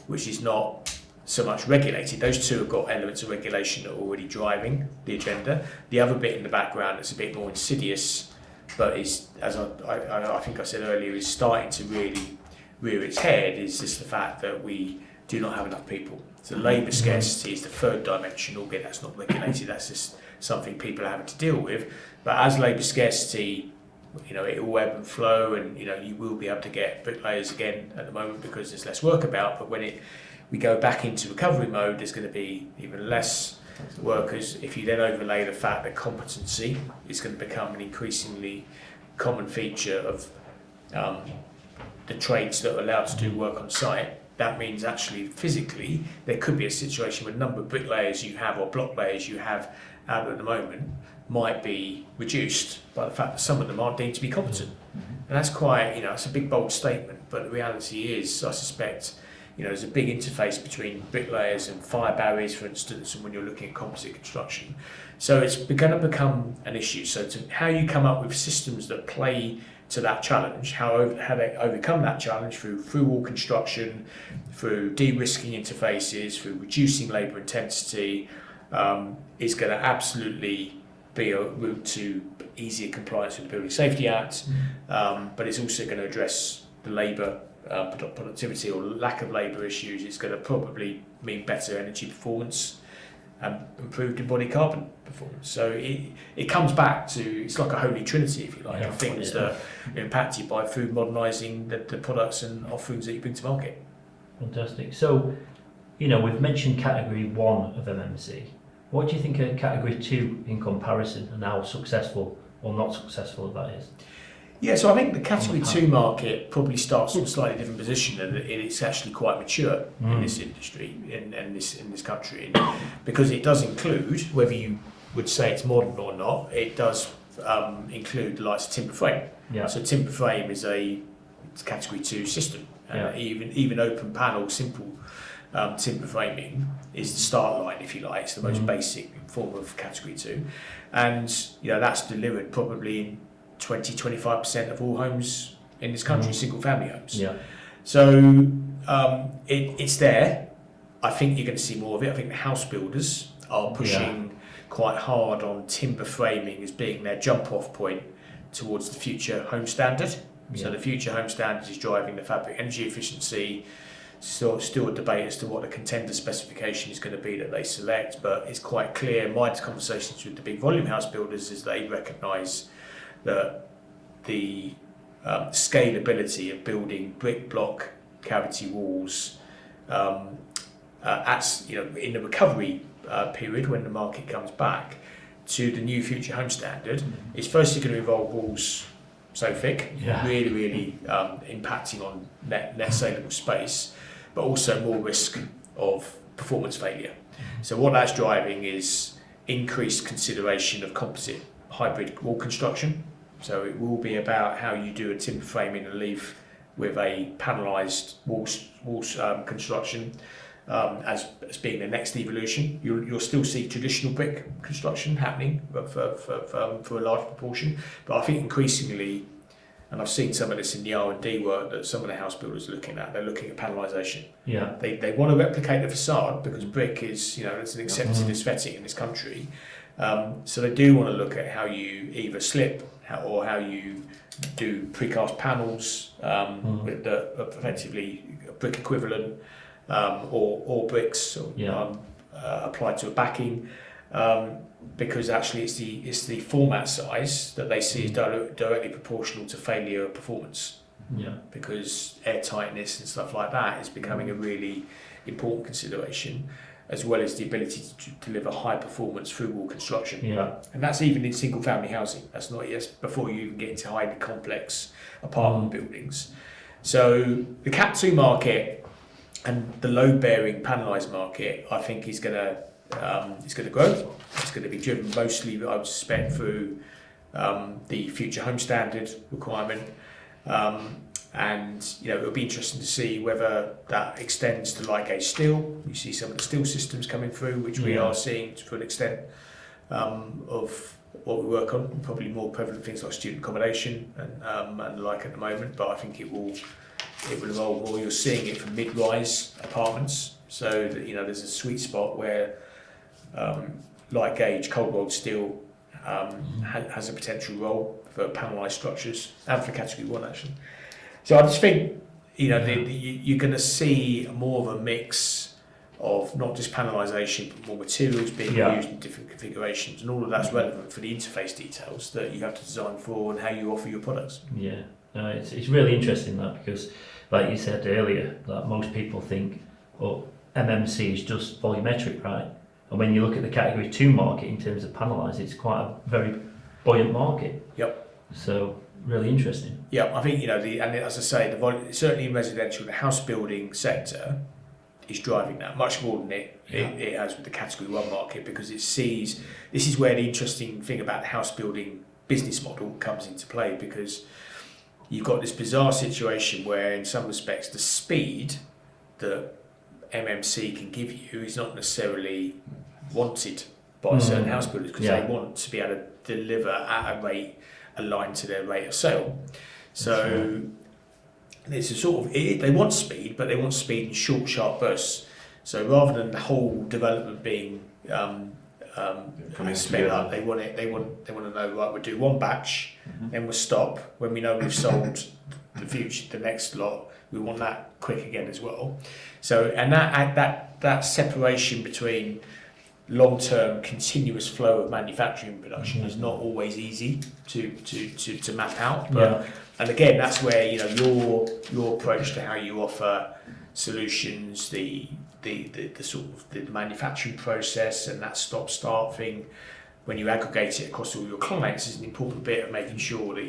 which is not so much regulated, those two have got elements of regulation that are already driving the agenda. The other bit in the background that's a bit more insidious, but is, as I think I said earlier, is starting to really rear its head, is just the fact that we do not have enough people. So labour scarcity is the third dimension, albeit that's not regulated, that's just something people are having to deal with. But as labour scarcity, it will ebb and flow, and you will be able to get bricklayers again at the moment because there's less work about, but when we go back into recovery mode, there's going to be even less workers. If you then overlay the fact that competency is going to become an increasingly common feature of the trades that are allowed to do work on site, that means actually physically there could be a situation where the number of bricklayers you have or block layers you have out at the moment might be reduced by the fact that some of them aren't deemed to be competent. And that's quite, it's a big bold statement, but the reality is, I suspect, there's a big interface between bricklayers and fire barriers, for instance, and when you're looking at composite construction. So it's going to become an issue. So how you come up with systems that play to that challenge, how they overcome that challenge through wall construction, through de-risking interfaces, through reducing labour intensity, is going to absolutely be a route to easier compliance with the Building Safety Act, but it's also going to address the labour productivity or lack of labour issues. It's going to probably mean better energy performance and improved embodied carbon performance. So it comes back to, it's like a holy trinity, if you like, of things that are impacted by through modernising the products and offerings that you bring to market. Fantastic. So, we've mentioned category 1 of MMC. What do you think of category 2 in comparison, and how successful or not successful that is? Yeah, so I think the category 2 market probably starts from a slightly different position, and it's actually quite mature in this industry, in this country, because it does include, whether you would say it's modern or not, it does include the likes of timber frame. Yeah. So timber frame is it's a category 2 system. Even open panel, simple timber framing is the start line, if you like. It's the most basic form of category 2, and that's delivered probably in 20-25% of all homes in this country, single family homes. Yeah. So it's there. I think you're going to see more of it. I think the house builders are pushing quite hard on timber framing as being their jump off point towards the future home standard. So the future home standard is driving the fabric energy efficiency. Still a debate as to what the contender specification is going to be that they select, but it's quite clear in my conversations with the big volume house builders is they recognise that the scalability of building brick block cavity walls in the recovery period when the market comes back to the new future home standard is firstly going to involve walls so thick, really impacting on net saleable space, but also more risk of performance failure. So what that's driving is increased consideration of composite hybrid wall construction. So it will be about how you do a timber framing and leaf with a panelised wall construction as being the next evolution. You'll still see traditional brick construction happening for a large proportion, but I think increasingly, and I've seen some of this in the R&D work that some of the house builders are looking at, they're looking at panelisation. Yeah. They want to replicate the facade because brick is, it's an accepted aesthetic in this country. So they do want to look at how you either slip or how you do precast panels with effectively a brick equivalent or bricks applied to a backing, because actually it's the format size that they see as directly proportional to failure of performance. Yeah. Because air tightness and stuff like that is becoming a really important consideration, as well as the ability to deliver high performance through wall construction. Yeah. And that's even in single family housing. That's not yet before you even get into highly complex apartment buildings. So the Cat 2 market and the load bearing panelised market, I think is going to grow. It's going to be driven mostly, I would suspect, through the future home standard requirement. And it'll be interesting to see whether that extends to light gauge steel. You see some of the steel systems coming through, which we are seeing to an extent of what we work on. Probably more prevalent things like student accommodation and the like at the moment. But I think it will evolve more. You're seeing it for mid-rise apartments. So that, there's a sweet spot where light gauge cold rolled steel has a potential role for panelised structures and for category 1 actually. So I just think, you're going to see more of a mix of not just panelisation, but more materials being used in different configurations, and all of that's relevant for the interface details that you have to design for and how you offer your products. Yeah, it's really interesting that, because, like you said earlier, that most people think, MMC is just volumetric, right? And when you look at the category 2 market in terms of panelised, it's quite a very buoyant market. Yep. So really interesting. Yeah, I think, and as I say, certainly in residential, the house building sector is driving that much more than it has with the category 1 market, because it sees, this is where the interesting thing about the house building business model comes into play, because you've got this bizarre situation where in some respects the speed that MMC can give you is not necessarily wanted by certain house builders, because they want to be able to deliver at a rate aligned to their rate of sale. So it's a sort of, they want speed, but they want speed in short, sharp bursts. So rather than the whole development being sped up, they want to know, right, we'll do one batch, then we'll stop when we know we've sold the next lot. We want that quick again as well. So, and that separation between long-term continuous flow of manufacturing production is not always easy to map out. But and again, that's where your approach to how you offer solutions, the sort of the manufacturing process and that stop-start thing, when you aggregate it across all your clients, is an important bit of making sure that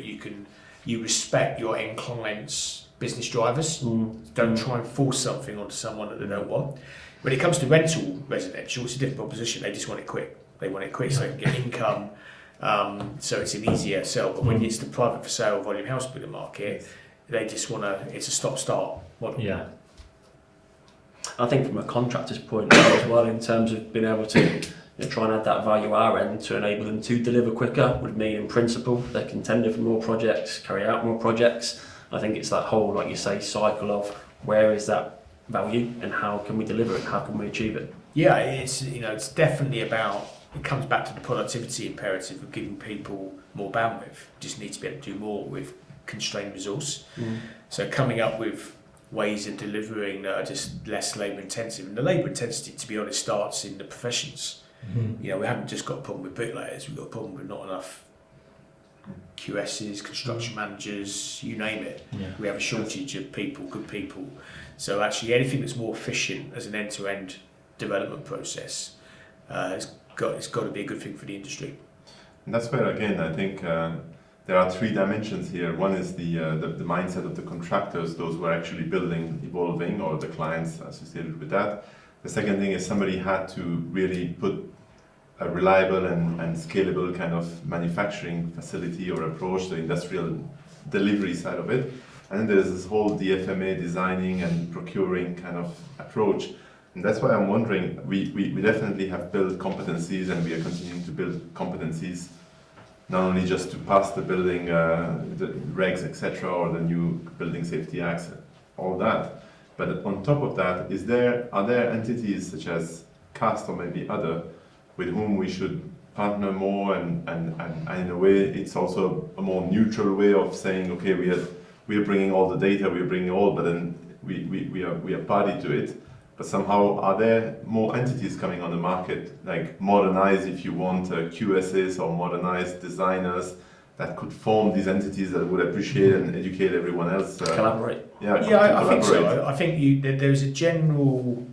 you respect your end clients' business drivers. Don't try and force something onto someone that they don't want. When it comes to rental residential, it's a different proposition. They just want it quick. They want it quick so they can get income. So it's an easier sell. But when it's the private for sale volume house building market, they just want it's a stop-start model. Yeah. I think from a contractor's point of view as well, in terms of being able to try and add that value our end to enable them to deliver quicker, would mean in principle they can tender for more projects, carry out more projects. I think it's that whole, like you say, cycle of where is that value and how can we deliver it, how can we achieve it. Yeah, it's definitely about, it comes back to the productivity imperative of giving people more bandwidth. Just need to be able to do more with constrained resource. So coming up with ways of delivering that are just less labour intensive, and the labour intensity, to be honest, starts in the professions. We haven't just got a problem with bricklayers, we've got a problem with not enough QSs, construction managers, you name it. We have a shortage of people, good people. So actually anything that's more efficient as an end-to-end development process it's got to be a good thing for the industry. And that's where, again, I think there are 3 dimensions here. One is the mindset of the contractors, those who are actually building, evolving, or the clients associated with that. The second thing is somebody had to really put a reliable and scalable kind of manufacturing facility or approach, the industrial delivery side of it. And then there's this whole DFMA designing and procuring kind of approach. And that's why I'm wondering, we definitely have built competencies, and we are continuing to build competencies, not only just to pass the building the regs, etc., or the new Building Safety Acts, all that. But on top of that, are there entities such as CAST or maybe other with whom we should partner more, and in a way it's also a more neutral way of saying, okay, we are bringing all the data, we are bringing all, but then we are party to it. But somehow, are there more entities coming on the market, like modernized, if you want, QSs or modernized designers that could form these entities that would appreciate and educate everyone else? Collaborate. I think so. I think there's a general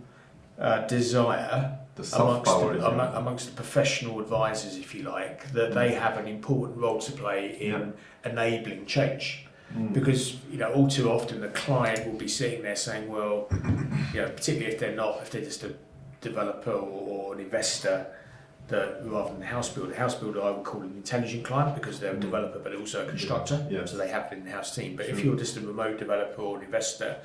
desire amongst the professional advisors, if you like, that they have an important role to play in enabling change. Because all too often the client will be sitting there saying, well, particularly if they're just a developer or an investor, that rather than a house builder I would call an intelligent client, because they're a developer but also a constructor, so they have an in-house team. But if you're just a remote developer or an investor,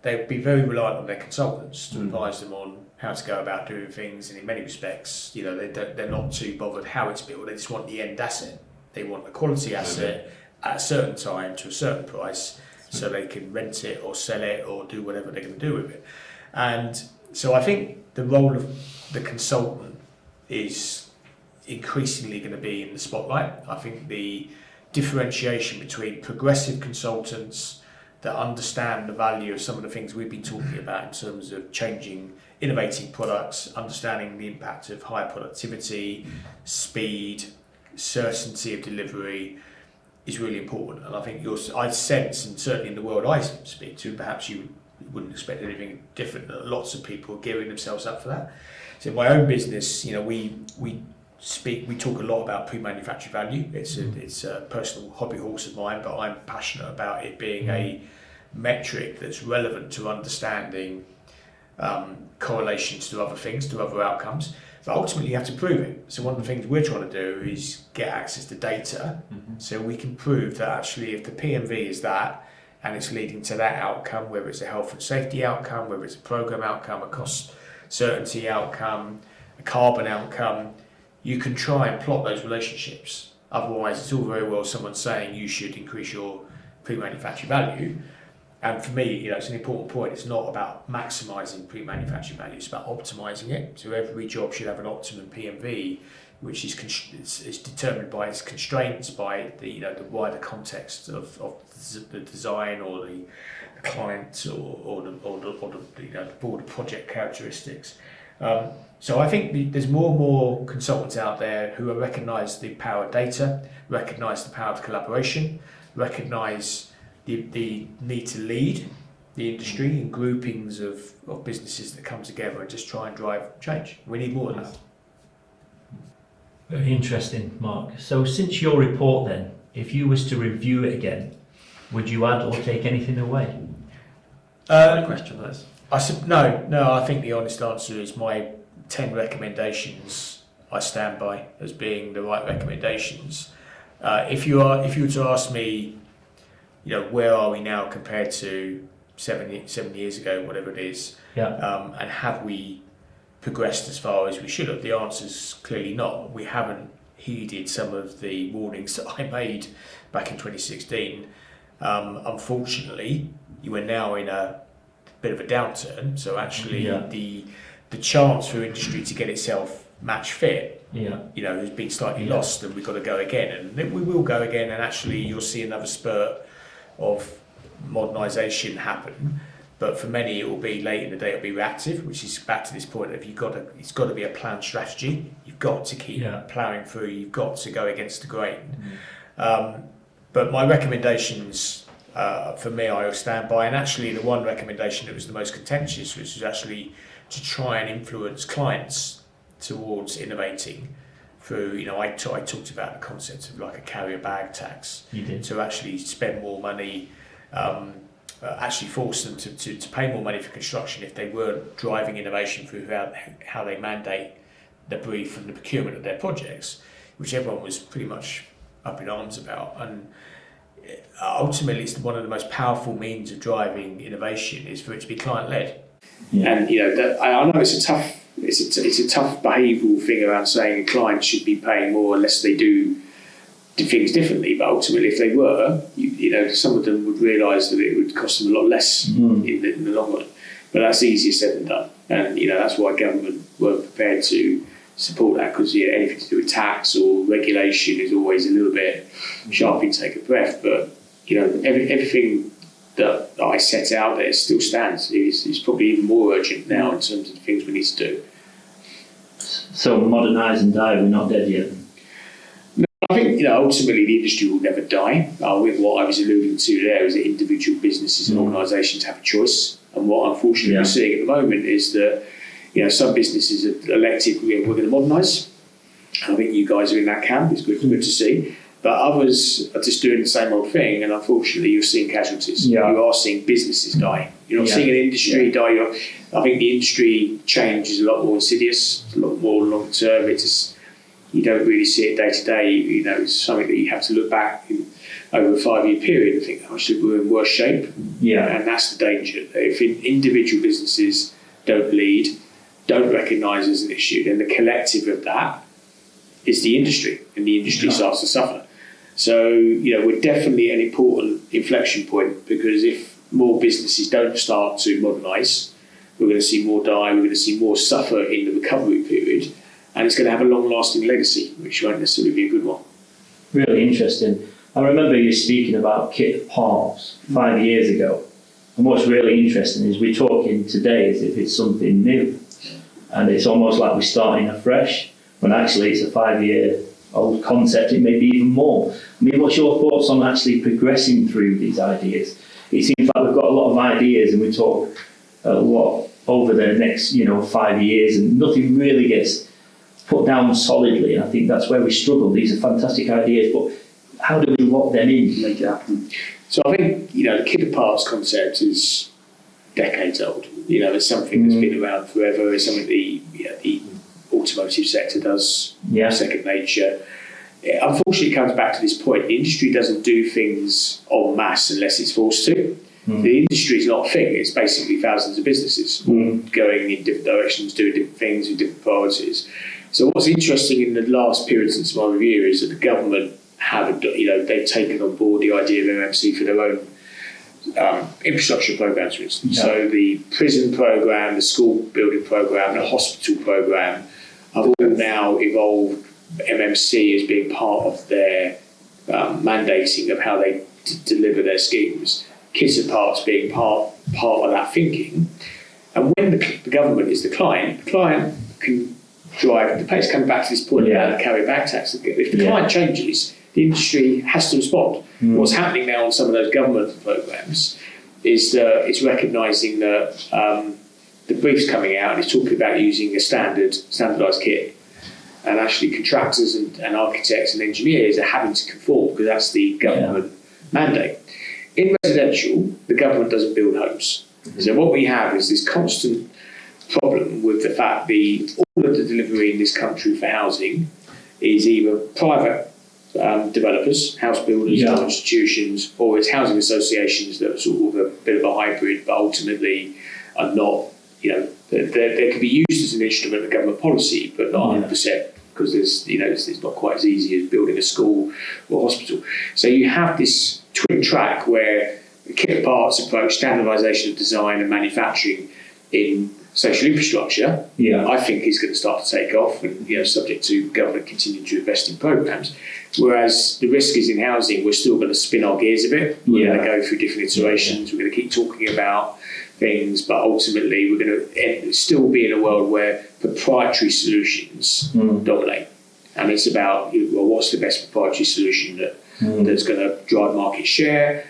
they'd be very reliant on their consultants to advise them on how to go about doing things, and in many respects, they're not too bothered how it's built. They just want the end asset. They want a quality asset at a certain time to a certain price, so they can rent it or sell it or do whatever they're going to do with it. And so I think the role of the consultant is increasingly going to be in the spotlight. I think the differentiation between progressive consultants that understand the value of some of the things we've been talking about in terms of innovating products, understanding the impact of higher productivity, speed, certainty of delivery, is really important. And I think I sense, and certainly in the world I speak to, perhaps you wouldn't expect anything different. Lots of people are gearing themselves up for that. So in my own business, we talk a lot about pre-manufactured value. It's a personal hobby horse of mine, but I'm passionate about it being a metric that's relevant to understanding correlations to other things, to other outcomes. But ultimately you have to prove it. So one of the things we're trying to do is get access to data so we can prove that actually if the PMV is that and it's leading to that outcome, whether it's a health and safety outcome, whether it's a program outcome, a cost certainty outcome, a carbon outcome, you can try and plot those relationships. Otherwise it's all very well someone saying you should increase your pre-manufactured value. And for me, it's an important point. It's not about maximising pre-manufactured value. It's about optimising it. So every job should have an optimum PMV, which is determined by its constraints, by the wider context of the design or the client or the broader project characteristics. So I think there's more and more consultants out there who recognise the power of data, recognise the power of collaboration, recognise the need to lead the industry in groupings of businesses that come together and just try and drive change. We need more of that. Very interesting, Mark. So since your report then, if you was to review it again, would you add or take anything away? Question that is. No, I think the honest answer is my 10 recommendations I stand by as being the right recommendations. If you were to ask me, where are we now compared to 7 years ago, whatever it is, and have we progressed as far as we should have? The answer's clearly not. We haven't heeded some of the warnings that I made back in 2016. Unfortunately, you are now in a bit of a downturn, so actually the chance for industry to get itself match fit has been slightly lost, and we've got to go again, and we will go again, and actually you'll see another spurt of modernisation happen. But for many, it will be late in the day. It'll be reactive, which is back to this point of it's got to be a planned strategy. You've got to keep ploughing through. You've got to go against the grain. But my recommendations, for me, I will stand by. And actually, the one recommendation that was the most contentious, which was actually to try and influence clients towards innovating through. I talked about the concept of like a carrier bag tax. You did. To actually spend more money. Actually force them to pay more money for construction if they weren't driving innovation through how they mandate the brief and the procurement of their projects, which everyone was pretty much up in arms about. And ultimately, it's one of the most powerful means of driving innovation is for it to be client-led. Yeah. And I know it's a tough behavioural thing around saying a client should be paying more unless they do things differently, but ultimately if they were, some of them would realise that it would cost them a lot less in the long run. But that's easier said than done, and that's why government weren't prepared to support that, because anything to do with tax or regulation is always a little bit sharp intake of breath. But everything that I set out there still stands. It's probably even more urgent now in terms of the things we need to do. So modernise and die, we're not dead yet. I think ultimately the industry will never die. With what I was alluding to there is that individual businesses and organisations have a choice. And what unfortunately we're seeing at the moment is that some businesses have elected we're going to modernise. I think you guys are in that camp. It's good to see. But others are just doing the same old thing, and unfortunately you're seeing casualties. You are seeing businesses die. You're not seeing an industry die. I think the industry change is a lot more insidious, a lot more long term. You don't really see it day to day. It's something that you have to look back over a 5-year period and think, actually, we're in worse shape. And that's the danger. If individual businesses don't lead, don't recognise as an issue, then the collective of that is the industry, and the industry starts to suffer. So, we're definitely at an important inflection point, because if more businesses don't start to modernise, we're going to see more die, we're going to see more suffer in the recovery period. And it's going to have a long-lasting legacy, which won't necessarily be a good one. Really interesting. I remember you speaking about kit parts 5 years ago. And what's really interesting is we're talking today as if it's something new. And it's almost like we're starting afresh, when actually it's a 5-year-old concept, it may be even more. I mean, what's your thoughts on actually progressing through these ideas? it seems like we've got a lot of ideas and we talk a lot over the next 5 years, and nothing really gets put down solidly. And I think that's where we struggle. These are fantastic ideas, but how do we lock them in and make it happen? So I think, the kit of parts concept is decades old. It's something that's been around forever. It's something the automotive sector does second nature. Unfortunately, it comes back to this point. The industry doesn't do things en masse unless it's forced to. The industry is not a thing. It's basically thousands of businesses all going in different directions, doing different things with different priorities. So what's interesting in the last period since my review is that the government have, they've taken on board the idea of MMC for their own infrastructure programs, for instance. Yeah. So the prison program, the school building program, the hospital program have all now evolved MMC as being part of their mandating of how they deliver their schemes. Kits and parts being part of that thinking. And when the government is the client can drive the pace. Coming back to this point about the carry bag tax, if the client changes, the industry has to respond. What's happening now on some of those government programs is that it's recognising that the brief's coming out and it's talking about using a standardised kit, and actually contractors and architects and engineers are having to conform because that's the government mandate. In residential, the government doesn't build homes. So what we have is this constant problem with the fact all of the delivery in this country for housing is either private developers, house builders, institutions, or it's housing associations that are sort of a bit of a hybrid, but ultimately are not, they can be used as an instrument of government policy, but not 100%, because it's not quite as easy as building a school or hospital. So you have this twin track where the kit parts approach, standardisation of design and manufacturing in social infrastructure, I think is going to start to take off, and subject to government continuing to invest in programs. Whereas the risk is in housing, we're still going to spin our gears a bit. We're going to go through different iterations. We're going to keep talking about things, but ultimately we're going to still be in a world where proprietary solutions dominate. And it's about what's the best proprietary solution that's going to drive market share.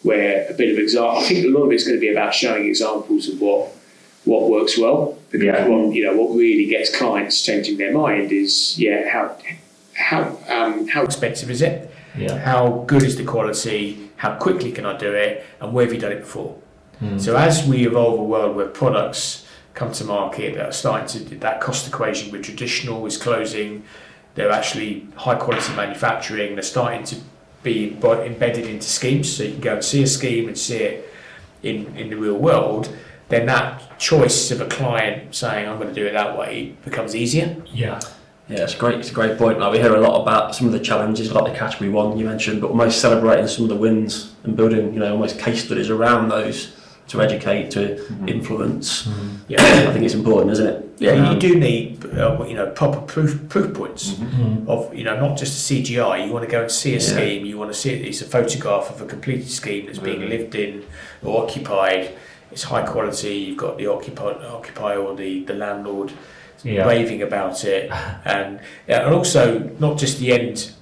Where a bit of I think a lot of it's going to be about showing examples of what works well, because what really gets clients changing their mind is how expensive is it? How good is the quality? How quickly can I do it? And where have you done it before? So as we evolve a world where products come to market that are starting to, that cost equation with traditional is closing, they're actually high quality manufacturing, they're starting to be embedded into schemes, so you can go and see a scheme and see it in the real world, then that choice of a client saying I'm going to do it that way becomes easier. Yeah, it's a great point. Like, we hear a lot about some of the challenges, like the category 1 you mentioned, but almost celebrating some of the wins and building almost case studies around those to educate, to influence. I think it's important, isn't it? Yeah, you do need proper proof points of not just a CGI. You want to go and see a scheme. You want to see it's a photograph of a completed scheme that's being lived in or occupied. It's high quality. You've got the occupier or the landlord raving about it, and also not just the end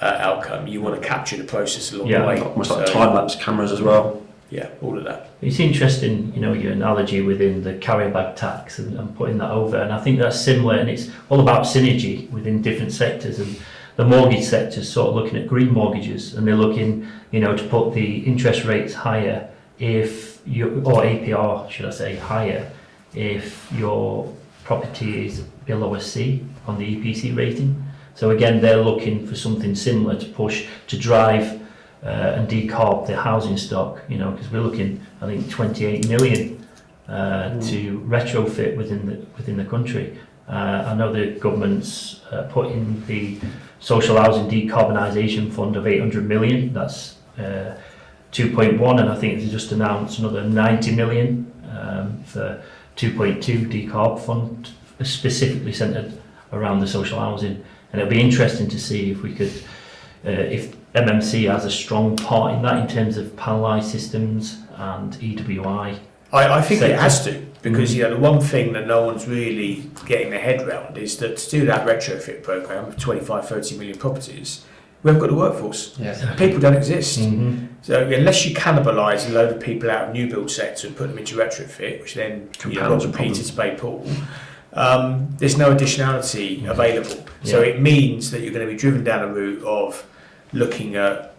outcome. You want to capture the process along the way. Almost like time-lapse cameras as well. Yeah, all of that. It's interesting, your analogy within the carrier bag tax and putting that over, and I think that's similar, and it's all about synergy within different sectors. And the mortgage sector is sort of looking at green mortgages, and they're looking, to put the interest rates higher or APR, should I say, higher if your property is below a C on the EPC rating. So again, they're looking for something similar to drive and decarb the housing stock, because we're looking, I think, 28 million to retrofit within the country. I know the government's put in the social housing decarbonisation fund of 800 million. That's 2.1, and I think they just announced another 90 million for 2.2 decarb fund, specifically centred around the social housing. And it'll be interesting to see if we could, if MMC has a strong part in that in terms of panelised systems and EWI. I think it has to, because the one thing that no one's really getting their head around is that to do that retrofit programme of 25-30 million properties, we haven't got the workforce. Yeah. People don't exist. Mm-hmm. So unless you cannibalise a load of people out of new build sector and put them into retrofit, which then Compounds the Peter to pay Paul, there's no additionality available. So it means that you're going to be driven down a route of looking at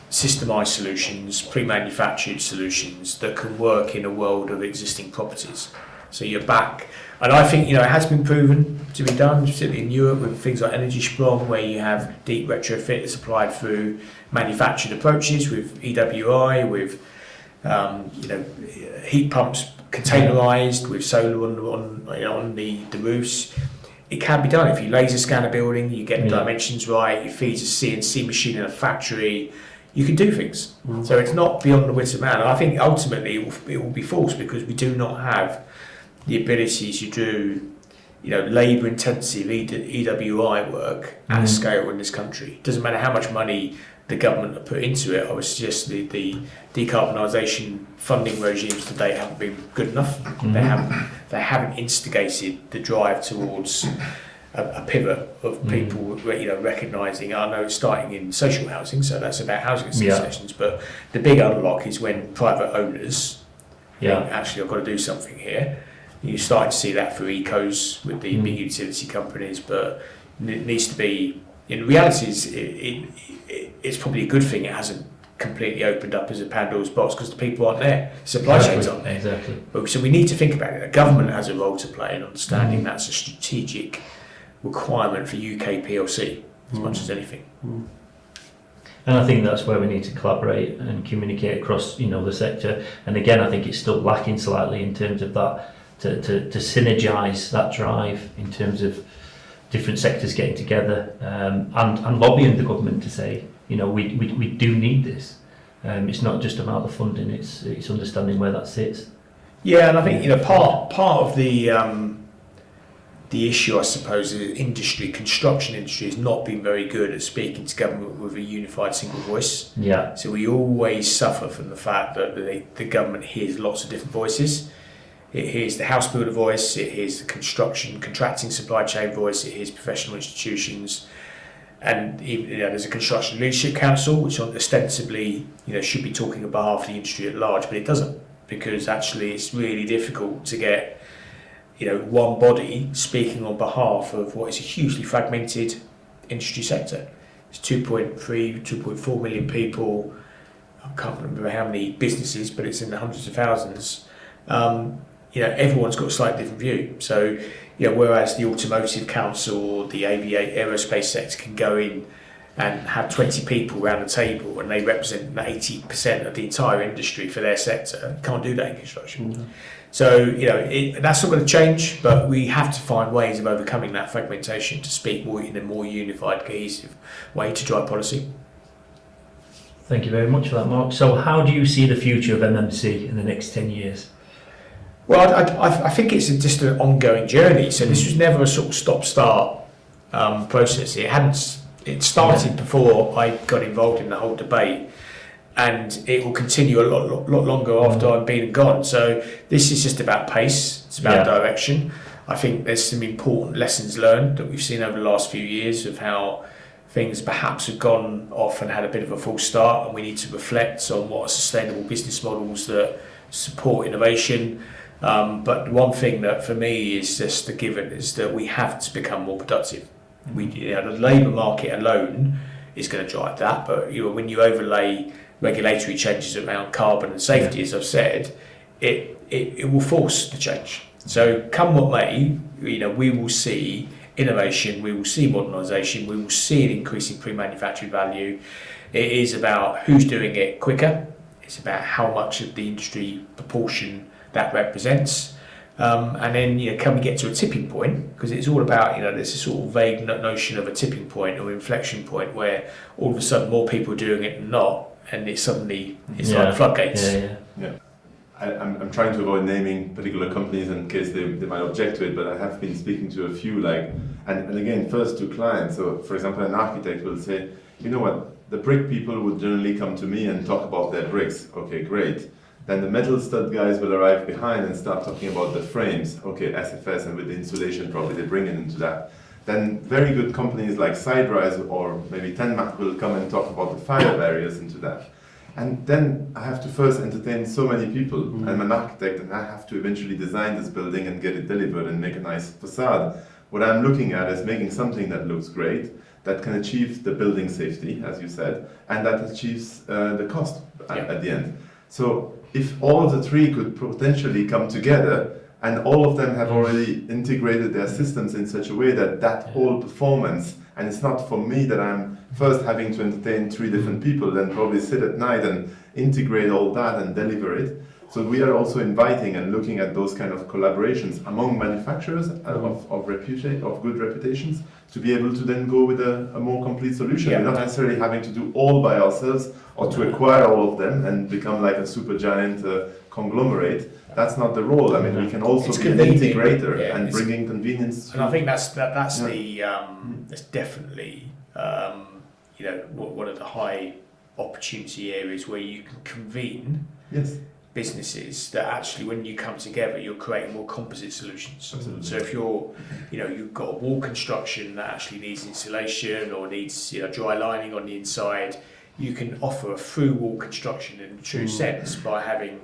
systemised solutions, pre-manufactured solutions that can work in a world of existing properties. So you're back, and I think it has been proven to be done, particularly in Europe with things like Energy Sprong, where you have deep retrofit that's applied through manufactured approaches with EWI, with heat pumps containerised with solar on the roofs. It can be done if you laser scan a building, you get the dimensions right, you feed a CNC machine in a factory. You can do things. So it's not beyond the wits of man. And I think ultimately it will be false because we do not have the ability to do, labour intensive EWI work at scale in this country. It doesn't matter how much money the government have put into it. I would suggest the decarbonisation funding regimes to date haven't been good enough. They haven't instigated the drive towards a pivot of people recognising, I know it's starting in social housing, so that's about housing associations, but the big unlock is when private owners think, actually I've got to do something here. You start to see that through ecos with the big utility companies, but it needs to be, in reality, it's probably a good thing it hasn't completely opened up as a Pandora's box because the people aren't there, supply chains aren't there. Exactly. So we need to think about it. The government has a role to play in understanding that's a strategic requirement for UK PLC as much as anything. And I think that's where we need to collaborate and communicate across, the sector. And again, I think it's still lacking slightly in terms of that, to synergise that drive in terms of different sectors getting together and lobbying the government to say, we do need this. It's not just about the funding; it's understanding where that sits. Yeah, and I think part of the issue, I suppose, is construction industry has not been very good at speaking to government with a unified single voice. Yeah. So we always suffer from the fact that the government hears lots of different voices. It hears the house builder voice, it hears the contracting supply chain voice, it hears professional institutions, and even, there's a construction leadership council which ostensibly should be talking on behalf of the industry at large, but it doesn't, because actually it's really difficult to get one body speaking on behalf of what is a hugely fragmented industry sector. It's 2.4 million people. I can't remember how many businesses, but it's in the hundreds of thousands. Everyone's got a slightly different view. So, whereas the automotive council or the aerospace sector can go in and have 20 people around the table and they represent 80% of the entire industry for their sector, can't do that in construction. So, that's not going to change, but we have to find ways of overcoming that fragmentation to speak more in a more unified, cohesive way to drive policy. Thank you very much for that, Mark. So how do you see the future of MMC in the next 10 years? Well, I think it's just an ongoing journey. So this was never a sort of stop-start process. It started before I got involved in the whole debate, and it will continue a lot longer after I've been and gone. So this is just about pace. It's about direction. I think there's some important lessons learned that we've seen over the last few years of how things perhaps have gone off and had a bit of a false start, and we need to reflect on what are sustainable business models that support innovation. But one thing that for me is just a given is that we have to become more productive. The labour market alone is going to drive that, but when you overlay regulatory changes around carbon and safety, as I've said, it will force the change. So come what may, we will see innovation, we will see modernisation, we will see an increase in pre-manufactured value. It is about who's doing it quicker. It's about how much of the industry proportion that represents. And then, can we get to a tipping point? Because it's all about, there's a sort of vague notion of a tipping point or inflection point where all of a sudden more people are doing it than not, and it's like floodgates. Yeah. I'm trying to avoid naming particular companies in case they might object to it, but I have been speaking to a few, and again, first to clients. So, for example, an architect will say, you know what, the brick people would generally come to me and talk about their bricks. Okay, great. Then the metal stud guys will arrive behind and start talking about the frames. Okay, SFS, and with the insulation probably they bring it into that. then very good companies like Siderise or maybe Tenmac will come and talk about the fire barriers into that. And then I have to first entertain so many people. I'm an architect and I have to eventually design this building and get it delivered and make a nice facade. What I'm looking at is making something that looks great, that can achieve the building safety, as you said, and that achieves the cost at the end. So if all of the three could potentially come together, and all of them have already integrated their systems in such a way that that whole performance, and it's not for me that I'm first having to entertain three different people, then probably sit at night and integrate all that and deliver it. So we are also inviting and looking at those kind of collaborations among manufacturers of good reputations to be able to then go with a more complete solution. We're not necessarily having to do all by ourselves or to acquire all of them and become like a super giant conglomerate. That's not the role. I mean, we can also be an integrator and bringing convenience. And I think that's definitely one of the high opportunity areas where you can convene businesses that actually, when you come together, you're creating more composite solutions. Absolutely. So if you've got a wall construction that actually needs insulation or needs dry lining on the inside, you can offer a through wall construction in the true sense by having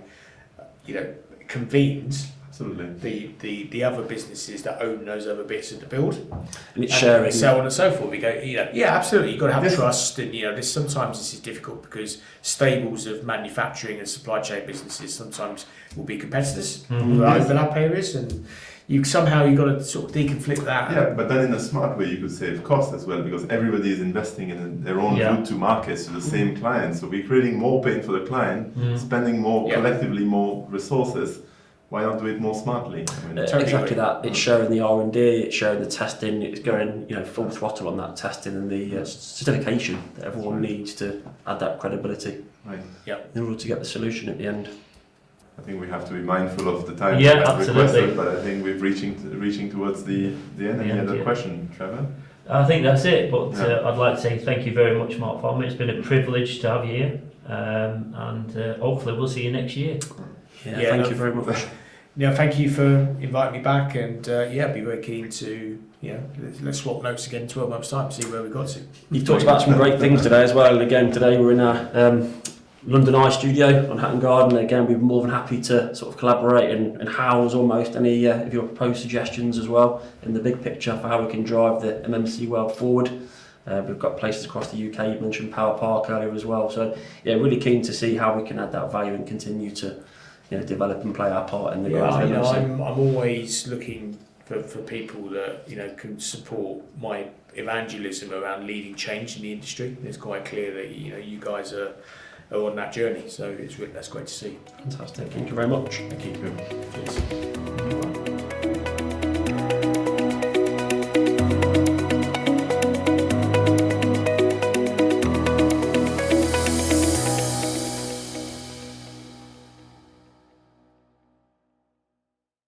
convened the other businesses that own those other bits of the build, and it's sharing, so on and so forth. We go, absolutely. You've got to have trust, and sometimes this is difficult because stables of manufacturing and supply chain businesses sometimes will be competitors who overlap areas, and you've got to sort of deconflict that. Yeah, but then in a smart way you could save cost as well, because everybody is investing in their own route to market to the same client. So we're creating more pain for the client, spending more collectively more resources. Why not do it more smartly? I mean, exactly that. It's sharing the R&D, it's sharing the testing, it's going full throttle on that testing and the certification that everyone needs to add that credibility in order to get the solution at the end. I think we have to be mindful of the time requested, but I think we're reaching towards the end. Any other question, Trevor? I think that's it, but I'd like to say thank you very much, Mark Farmer. It's been a privilege to have you here, and hopefully we'll see you next year. Thank you very much. Thank you for inviting me back, and I'd be very keen to let's swap notes again in 12 months' time, see where we got to. You've talked about some great things today as well, and again today we're in our London Eye studio on Hatton Garden. Again, we'd be more than happy to sort of collaborate and house almost any of your proposed suggestions as well in the big picture for how we can drive the MMC world forward. We've got places across the UK. You mentioned Power Park earlier as well. So really keen to see how we can add that value and continue to develop and play our part in the growth of MMC. I'm always looking for people that can support my evangelism around leading change in the industry. It's quite clear that you guys are on that journey. So that's great to see. Fantastic. Thank you very much. Thank you. Cheers.